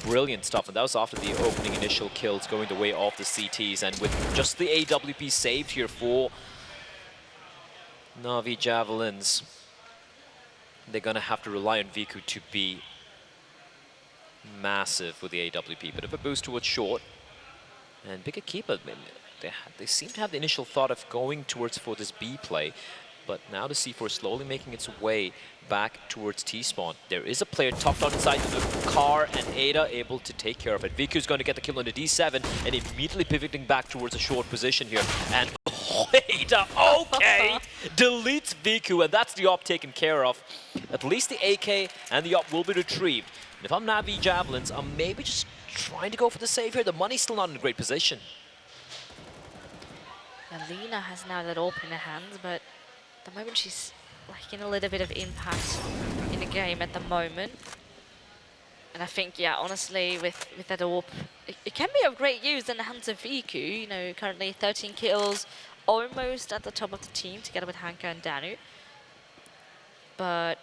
Speaker 1: Brilliant stuff. And that was after the opening initial kills going the way of the CTs. And with just the AWP saved here for NAVI Javelins, they're going to have to rely on Viku to be massive with the AWP. Bit of a boost towards short. And Big Akiba, they seem to have the initial thought of going towards for this B play. But now the C4 slowly making its way back towards T-spawn. There is a player tucked on inside the car, and Ada able to take care of it. Viku's going to get the kill on the D7 and immediately pivoting back towards a short position here. And oh, Ada, okay! deletes Viku, and that's the op taken care of. At least the AK and the op will be retrieved. And if I'm NAVI Javelins, I'm maybe just trying to go for the save here. The money's still not in a great position.
Speaker 2: Alina has now that AWP in her hands, but at the moment she's lacking a little bit of impact in the game at the moment. And I think, yeah, honestly, with that AWP, it can be of great use in the hands of Viku. You know, currently 13 kills, almost at the top of the team, together with Hanka and Danu. But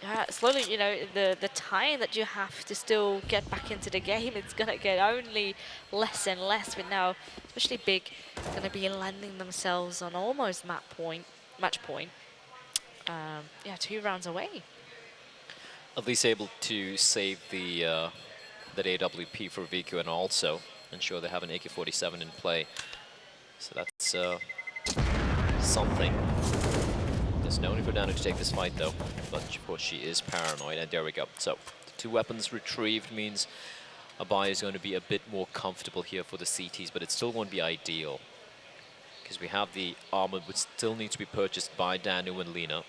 Speaker 2: yeah, slowly, you know, the time that you have to still get back into the game, it's gonna get only less and less. With now, especially Big, gonna be landing themselves on almost match point. Yeah, 2 rounds away.
Speaker 1: At least able to save the that AWP for Viku and also ensure they have an AK-47 in play. So that's something. There's no need for Danu to take this fight though, but of course she is paranoid, and there we go. So, the 2 weapons retrieved means Abai is going to be a bit more comfortable here for the CTs, but it still won't be ideal. Because we have the armor, which still needs to be purchased by Danu and Lina.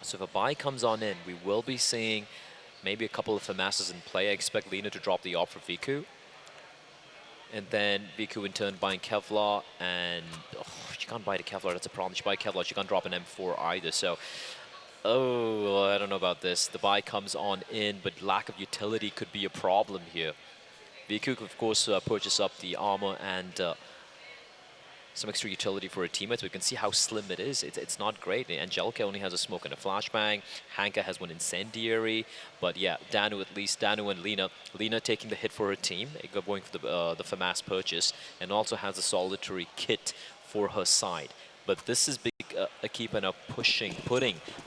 Speaker 1: So if Abai comes on in, we will be seeing maybe a couple of FAMASs in play. I expect Lina to drop the op for Viku. And then Viku in turn buying Kevlar, and she can't buy the Kevlar, that's a problem. She buy Kevlar, she can't drop an M4 either, so I don't know about this. The buy comes on in, but lack of utility could be a problem here. Viku could of course purchase up the armor and some extra utility for her teammates. We can see how slim it is. It's not great. Angelka only has a smoke and a flashbang. Hanka has one incendiary. But yeah, Danu at least, Danu and Lina. Lina taking the hit for her team, going for the FAMAS purchase, and also has a solitary kit for her side. But this is big EQUIPA now putting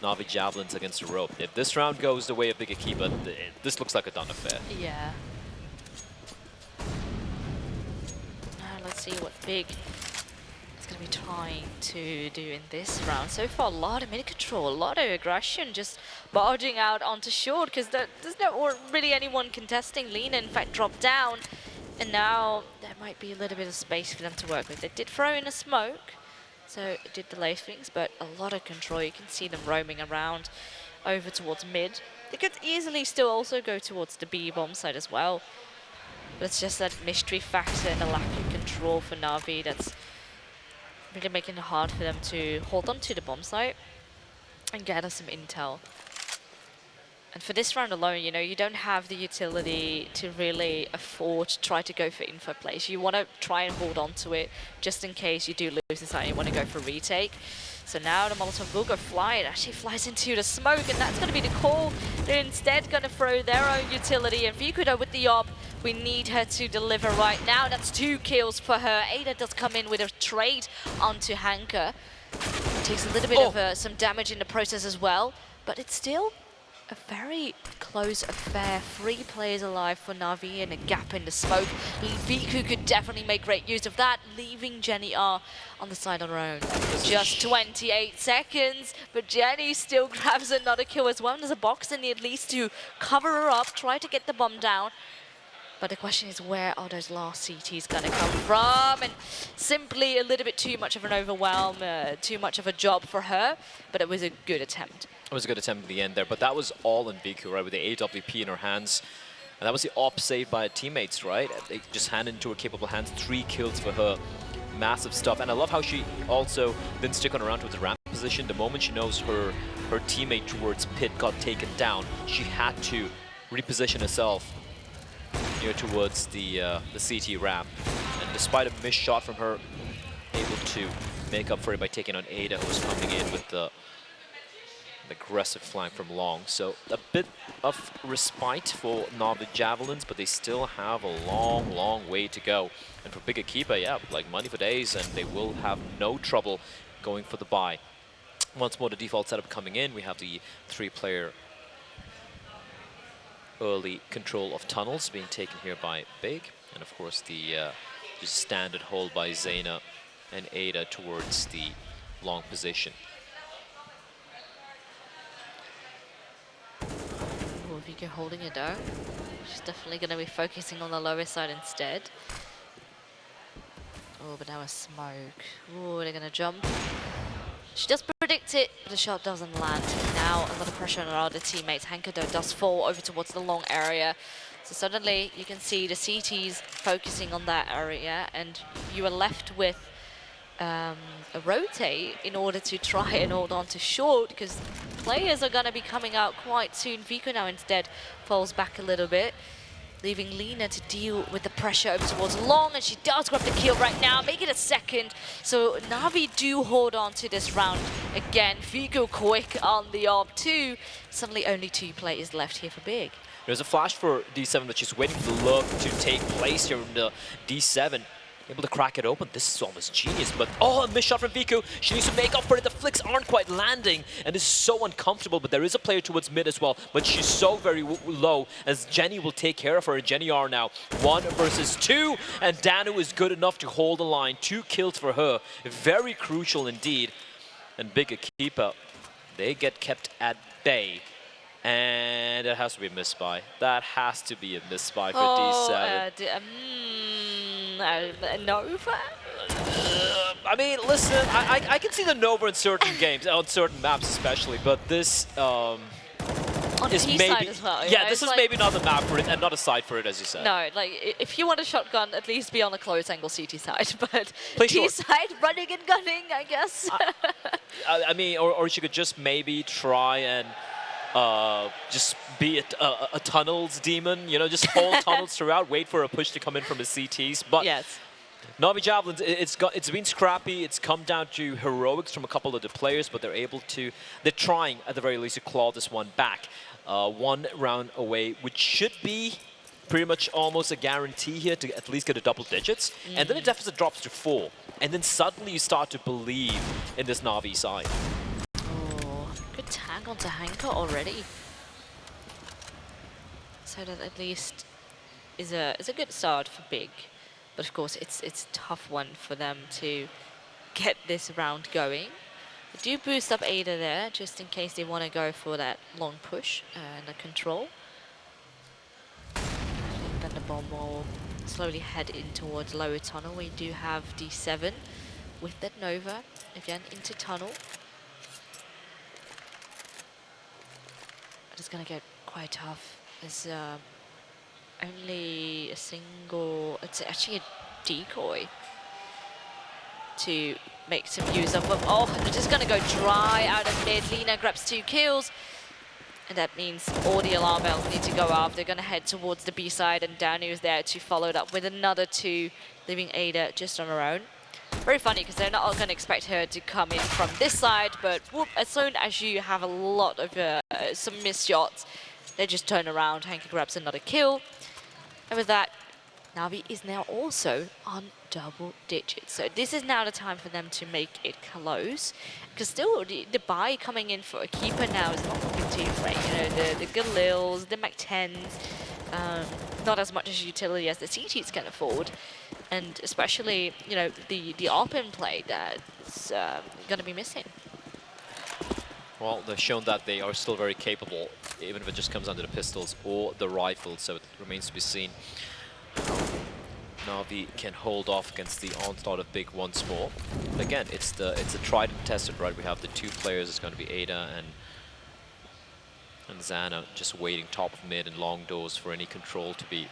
Speaker 1: NAVI Javelins against the rope. If this round goes the way of big EQUIPA, this looks like a done affair.
Speaker 2: Yeah. Now let's see what Big going to be trying to do in this round. So far, a lot of mid control, a lot of aggression, just barging out onto short because there's no really anyone contesting. Lina, in fact, dropped down, and now there might be a little bit of space for them to work with. They did throw in a smoke, so it did delay things, but a lot of control. You can see them roaming around over towards mid. They could easily still also go towards the B bomb side as well, but it's just that mystery factor and the lack of control for NAVI that's really making it hard for them to hold on to the bomb site and gather some intel. And for this round alone, you know, you don't have the utility to really afford to try to go for info plays. You want to try and hold on to it just in case you do lose this side and you want to go for retake. So now the Molotov will go fly. It actually flies into the smoke, and that's going to be the call. They're instead going to throw their own utility. And Viku with the op, we need her to deliver right now. That's 2 kills for her. Ada does come in with a trade onto Hanka. Takes a little bit of some damage in the process as well, but it's still a very close affair. 3 players alive for NAVI and a gap in the smoke. Viku could definitely make great use of that, leaving Jenny R on the side on her own. Just 28 seconds, but Jenny still grabs another kill as well. There's a box in the at least to cover her up, try to get the bomb down. But the question is, where are those last CTs going to come from? And simply a little bit too much of an overwhelm, too much of a job for her, but it was a good attempt.
Speaker 1: It was a good attempt at the end there, but that was all in Viku, right, with the AWP in her hands. And that was the op saved by her teammates, right? They just handed into her capable hands, 3 kills for her. Massive stuff. And I love how she also didn't stick on around towards the ramp position. The moment she knows her teammate towards pit got taken down, she had to reposition herself near towards the CT ramp. And despite a missed shot from her, able to make up for it by taking on Ada, who was coming in with the aggressive flank from long. So a bit of respite for NAVI Javelins, but they still have a long, long way to go. And for big EQUIPA, yeah, like money for days, and they will have no trouble going for the buy. Once more, the default setup coming in, we have the 3-player early control of tunnels being taken here by Big, and of course the just standard hold by ZAna and Ada towards the long position.
Speaker 2: Viku holding it though. She's definitely going to be focusing on the lower side instead. Oh, but now a smoke. Oh, they're going to jump. She does predict it, but the shot doesn't land. Now a lot of pressure on her other teammates. Hanka though does fall over towards the long area. So suddenly you can see the CTs focusing on that area, and you are left with a rotate in order to try and hold on to short, because players are going to be coming out quite soon. Vico now instead falls back a little bit, leaving Lina to deal with the pressure over towards long, and she does grab the kill right now, make it a second. So Navi do hold on to this round again. Vico quick on the AWP too. Suddenly only 2 players left here for Big.
Speaker 1: There's a flash for D7, but she's waiting for the look to take place here in the D7. Able to crack it open. This is almost genius, but oh, a missed shot from Vico. She needs to make up for it. The flicks aren't quite landing, and this is so uncomfortable, but there is a player towards mid as well, but she's so very low, as Jenny will take care of her. Jenny are now 1 versus 2, and Danu is good enough to hold the line. 2 kills for her. Very crucial indeed. And Big EQUIPA, they get kept at bay. And it has to be a misspy. That has to be a misspy for D7.
Speaker 2: Nova?
Speaker 1: I mean, listen, I can see the Nova in certain games, on certain maps especially, but this
Speaker 2: On
Speaker 1: is
Speaker 2: T
Speaker 1: maybe
Speaker 2: side as well.
Speaker 1: yeah,
Speaker 2: know,
Speaker 1: this is
Speaker 2: like,
Speaker 1: maybe not the map for it and not a side for it, as you said.
Speaker 2: No, like if you want a shotgun, at least be on a close angle CT side, but
Speaker 1: Play
Speaker 2: T
Speaker 1: short.
Speaker 2: side running and gunning, I guess.
Speaker 1: I mean, or she could just maybe try and just be a tunnels demon, you know, just hold tunnels throughout, wait for a push to come in from the CTs. But
Speaker 2: Yes.
Speaker 1: NAVI Javelins, it's been scrappy. It's come down to heroics from a couple of the players, but they're trying at the very least to claw this one back. 1 round away, which should be pretty much almost a guarantee here to at least get a double digits. And then the deficit drops to 4. And then suddenly you start to believe in this Navi side.
Speaker 2: Good tag onto Hanka already. So that at least is a good start for Big. But of course it's a tough one for them to get this round going. They do boost up Ada there just in case they want to go for that long push and a control. And then the bomb will slowly head in towards lower tunnel. We do have D7 with that Nova again into tunnel. It's going to get quite tough. There's only a single, it's actually a decoy to make some use of. Oh, they're just going to go dry out of mid. Lina grabs 2 kills. And that means all the alarm bells need to go off. They're going to head towards the B side, and Danu is there to follow it up with another 2, leaving Ada just on her own. Very funny, because they're not going to expect her to come in from this side, but whoop, as soon as you have a lot of some missed shots, they just turn around. Hanka grabs another kill. And with that, Navi is now also on double digits. So this is now the time for them to make it close. Because still, the buy coming in for EQUIPA now is not looking too great. You know, the Galils, the Mac-10s, not as much as utility as the CTs can afford. And especially, you know, the AWP play that's going to be missing.
Speaker 1: Well, they've shown that they are still very capable, even if it just comes under the pistols or the rifles, so it remains to be seen. Navi can hold off against the onslaught of Big once more. But again, it's a tried and tested, right? We have the 2 players. It's going to be Ada and ZAna just waiting top of mid and long doors for any control to be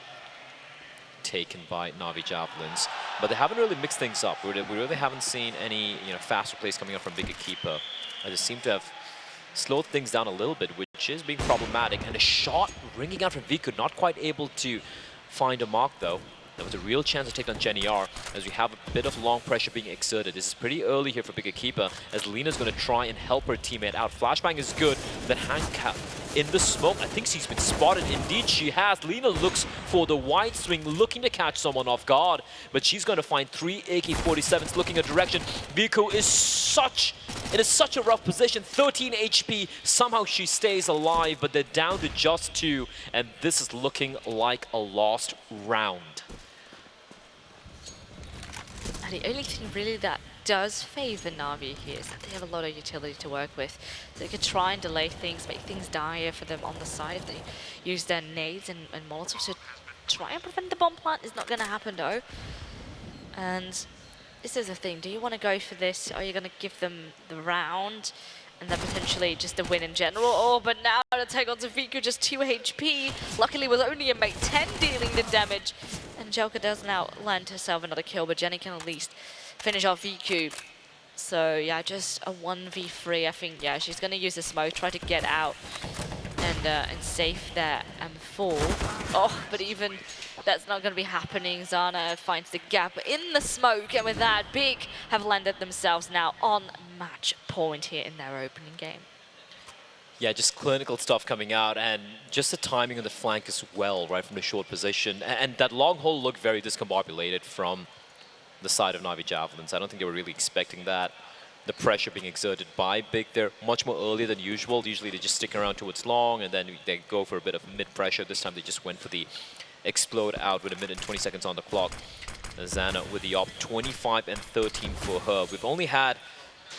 Speaker 1: taken by NAVI Javelins. But they haven't really mixed things up. We really haven't seen any faster plays coming up from Big EQUIPA. They just seem to have slowed things down a little bit, which is being problematic. And a shot ringing out from Vico, not quite able to find a mark though. There was a real chance to take on Jenny R, as we have a bit of long pressure being exerted. This is pretty early here for Big EQUIPA, as Lina's going to try and help her teammate out. Flashbang is good, but Hanka in the smoke. I think she's been spotted. Indeed, she has. Lina looks for the wide swing, looking to catch someone off guard, but she's going to find 3 AK-47s looking a direction. Vico is in such a rough position. 13 HP. Somehow she stays alive, but they're down to just 2, and this is looking like a lost round.
Speaker 2: And the only thing really that does favor Navi here is that they have a lot of utility to work with. So they could try and delay things, make things dire for them on the side. They use their nades and Molotovs to try and prevent the bomb plant. It's not going to happen though. And this is the thing. Do you want to go for this? Or are you going to give them the round and then potentially just a win in general? Oh, but now to take on to Viku, just 2 HP. Luckily, was only a mate 10 dealing the damage. Angelka does now land herself another kill, but Jenny can at least finish off Viku. So yeah, just a 1v3. I think, yeah, she's going to use the smoke, try to get out and safe that M4. Oh, but even that's not going to be happening. ZAna finds the gap in the smoke, and with that, Big have landed themselves now on match point here in their opening game.
Speaker 1: Yeah, just clinical stuff coming out, and just the timing on the flank as well, right from the short position. And that long hole looked very discombobulated from the side of NAVI Javelins. I don't think they were really expecting that. The pressure being exerted by Big there much more earlier than usual. Usually they just stick around towards long and then they go for a bit of mid-pressure. This time they just went for the explode out with 1 minute and 20 seconds on the clock. ZAna with the op, 25 and 13 for her. We've only had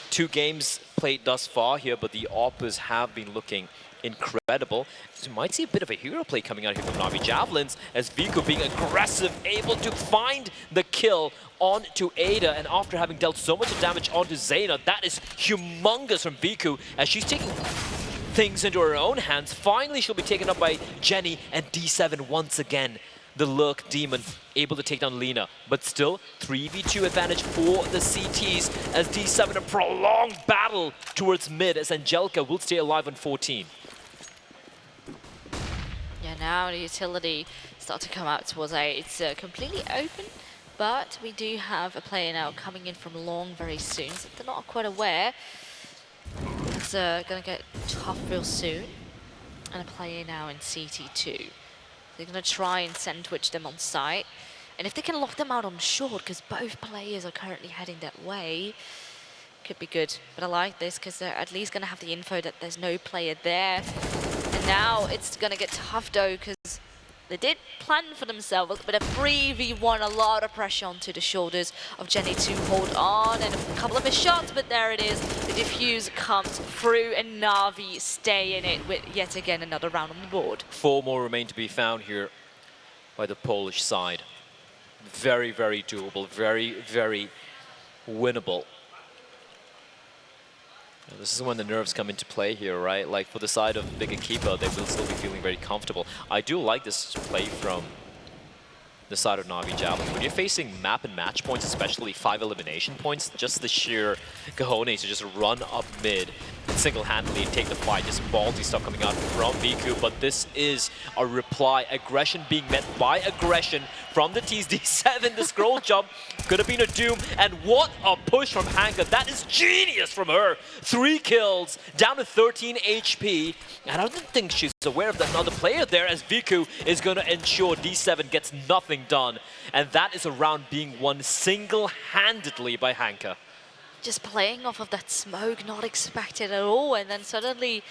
Speaker 1: 2 games played thus far here, but the oppers have been looking incredible. So you might see a bit of a hero play coming out here from NAVI Javelins, as Viku being aggressive, able to find the kill onto Ada, and after having dealt so much damage onto ZAna, that is humongous from Viku, as she's taking things into her own hands. Finally, she'll be taken up by Jenny, and D7 once again. The Lurk Demon able to take down Lina, but still 3v2 advantage for the CTs as D7 a prolonged battle towards mid, as Angelka will stay alive on 14.
Speaker 2: Yeah, now the utility start to come out towards A. It's completely open, but we do have a player now coming in from long very soon, so they're not quite aware. It's going to get tough real soon, and a player now in CT2. They're going to try and sandwich them on site. And if they can lock them out on short, because both players are currently heading that way, could be good. But I like this because they're at least going to have the info that there's no player there. And now it's going to get tough though, because they did plan for themselves, but a 3v1, a lot of pressure onto the shoulders of Jenny to hold on, and a couple of his shots, but there it is. The defuse comes through, and NAVI stay in it with yet again another round on the board.
Speaker 1: 4 more remain to be found here by the Polish side. Very, very doable, very, very winnable. This is when the nerves come into play here, right? Like for the side of Big EQUIPA, they will still be feeling very comfortable. I do like this play from the side of NAVI Javelins. When you're facing map and match points, especially 5 elimination points, just the sheer cojones to just run up mid and single-handedly take the fight. Just ballsy stuff coming out from Viku, but this is a reply. Aggression being met by aggression from the T's. D7, the scroll jump could have been a doom, and what a push from Hanka. That is genius from her. 3 kills, down to 13 HP, and I don't think she's aware of another player there, as Viku is going to ensure D7 gets nothing done, and that is a round being won single-handedly by Hanka.
Speaker 2: Just playing off of that smoke, not expected at all, and then suddenly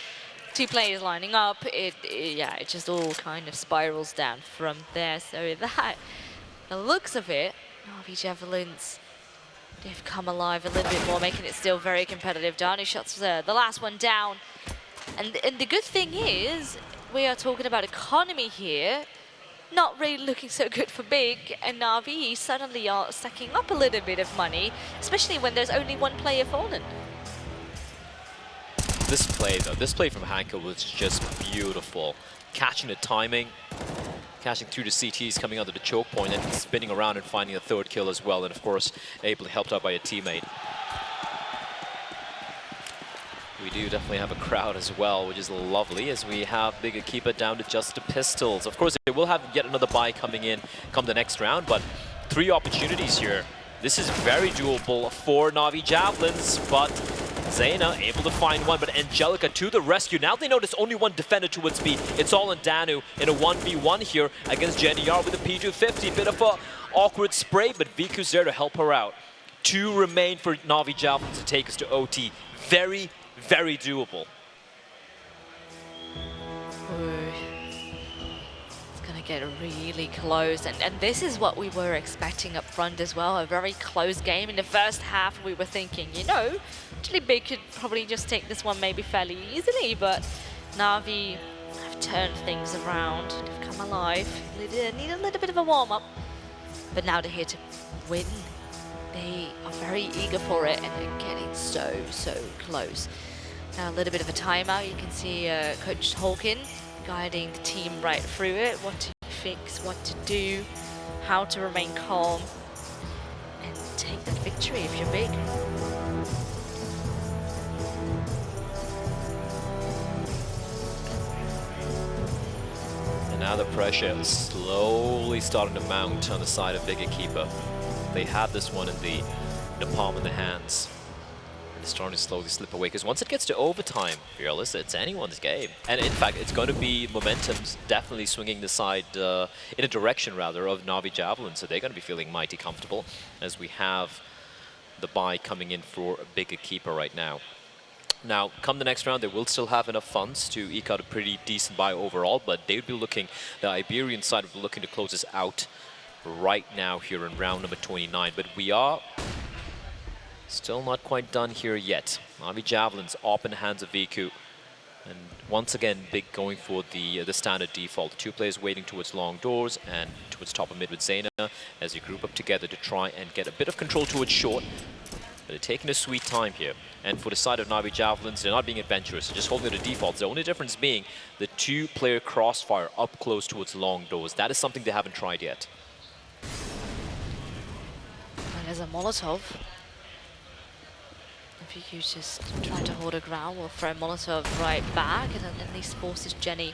Speaker 2: 2 players lining up, it just all kind of spirals down from there. So that, the looks of it, NAVI Javelins, they've come alive a little bit more, making it still very competitive. Danu shots the last one down, and the good thing is, we are talking about economy here. Not really looking so good for Big, and NAVI suddenly are stacking up a little bit of money, especially when there's only 1 player fallen.
Speaker 1: This play, though, this play from Hanka was just beautiful. Catching the timing, catching through the CTs, coming out of the choke point, and spinning around and finding a 3rd kill as well, and of course, helped out by a teammate. We do definitely have a crowd as well, which is lovely, as we have Big EQUIPA down to just the pistols. Of course, they will have yet another buy coming in come the next round, but 3 opportunities here. This is very doable for NAVI Javelins, but ZAna able to find one, but Angelka to the rescue. Now they know there's only 1 defender towards B. It's all on Danu in a 1v1 here against Jenny R with a P250. Bit of a awkward spray, but Viku's there to help her out. 2 remain for NAVI Javelins to take us to OT. Very, very doable.
Speaker 2: Ooh. It's gonna get really close, and this is what we were expecting up front as well. A very close game. In the first half, we were thinking, you know, actually Big could probably just take this one maybe fairly easily, but NAVI have turned things around. They've come alive. They need a little bit of a warm-up, but now they're here to win. they are very eager for it, and they're getting so close. Now a little bit of a timeout. You can see Coach Tolkien guiding the team right through it, what to fix, what to do, how to remain calm, and take that victory if you're big.
Speaker 1: And now the pressure is slowly starting to mount on the side of big EQUIPA. They had this one in the palm of the hands. It's starting to slowly slip away, because once it gets to overtime, Fearless, it's anyone's game. And in fact, it's going to be momentum's definitely swinging the side, in a direction rather, of NAVI Javelins. So they're going to be feeling mighty comfortable as we have the bye coming in for big EQUIPA right now. Now, come the next round, they will still have enough funds to eke out a pretty decent buy overall, but they would be looking, the Iberian side would be looking to close this out right now here in round number 29. But we are still not quite done here yet. NAVI Javelins up in the hands of VQ. And once again, big going for the standard default. Two players waiting towards long doors and towards top of mid with ZAna as they group up together to try and get a bit of control towards short. But they're taking a sweet time here. And for the side of NAVI Javelins, they're not being adventurous. They're just holding the defaults. The only difference being the two-player crossfire up close towards long doors. That is something they haven't tried yet.
Speaker 2: And there's a Molotov. If you just try to hold a ground, we'll throw Molotov right back, and then at least forces Jenny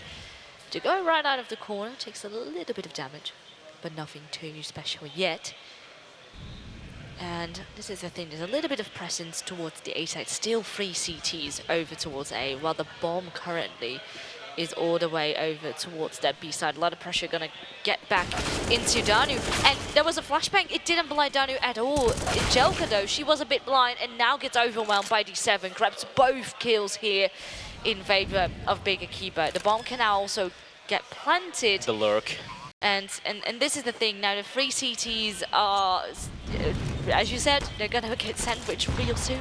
Speaker 2: to go right out of the corner. Takes a little bit of damage, but nothing too special yet. And this is the thing, there's a little bit of presence towards the A side. Still 3 CTs over towards A, while the bomb currently is all the way over towards that B side. A lot of pressure gonna get back into Danu. And there was a flashbang. It didn't blind Danu at all. Angelka, though, she was a bit blind and now gets overwhelmed by D7. Grabs both kills here in favor of big EQUIPA. The bomb can now also get planted.
Speaker 1: The lurk.
Speaker 2: And this is the thing. Now the 3 CTs are, as you said, they're gonna get sandwiched real soon.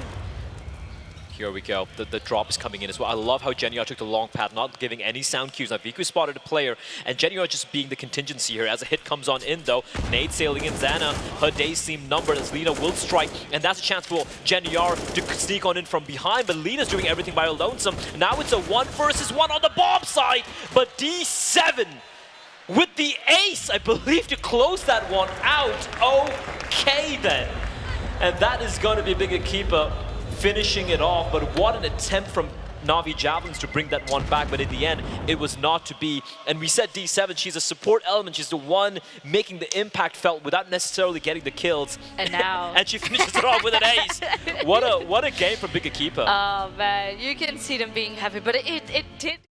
Speaker 1: Here we go. The drop is coming in as well. I love how Geniar took the long path, not giving any sound cues. Now VQ spotted a player, and Geniar just being the contingency here. As a hit comes on in, though, nade sailing in ZAna. Her days seem numbered as Lina will strike, and that's a chance for Geniar to sneak on in from behind. But Lina's doing everything by her lonesome. Now it's a 1 versus 1 on the bomb side, but D7 with the ace, I believe, to close that one out. Okay then, and that is going to be big EQUIPA finishing it off, but what an attempt from NAVI Javelins to bring that one back, but in the end, it was not to be. And we said D7, she's a support element, she's the one making the impact felt without necessarily getting the kills.
Speaker 2: And now...
Speaker 1: and she finishes it off with an ace. What a game from big EQUIPA.
Speaker 2: Oh man, you can see them being happy, but it did...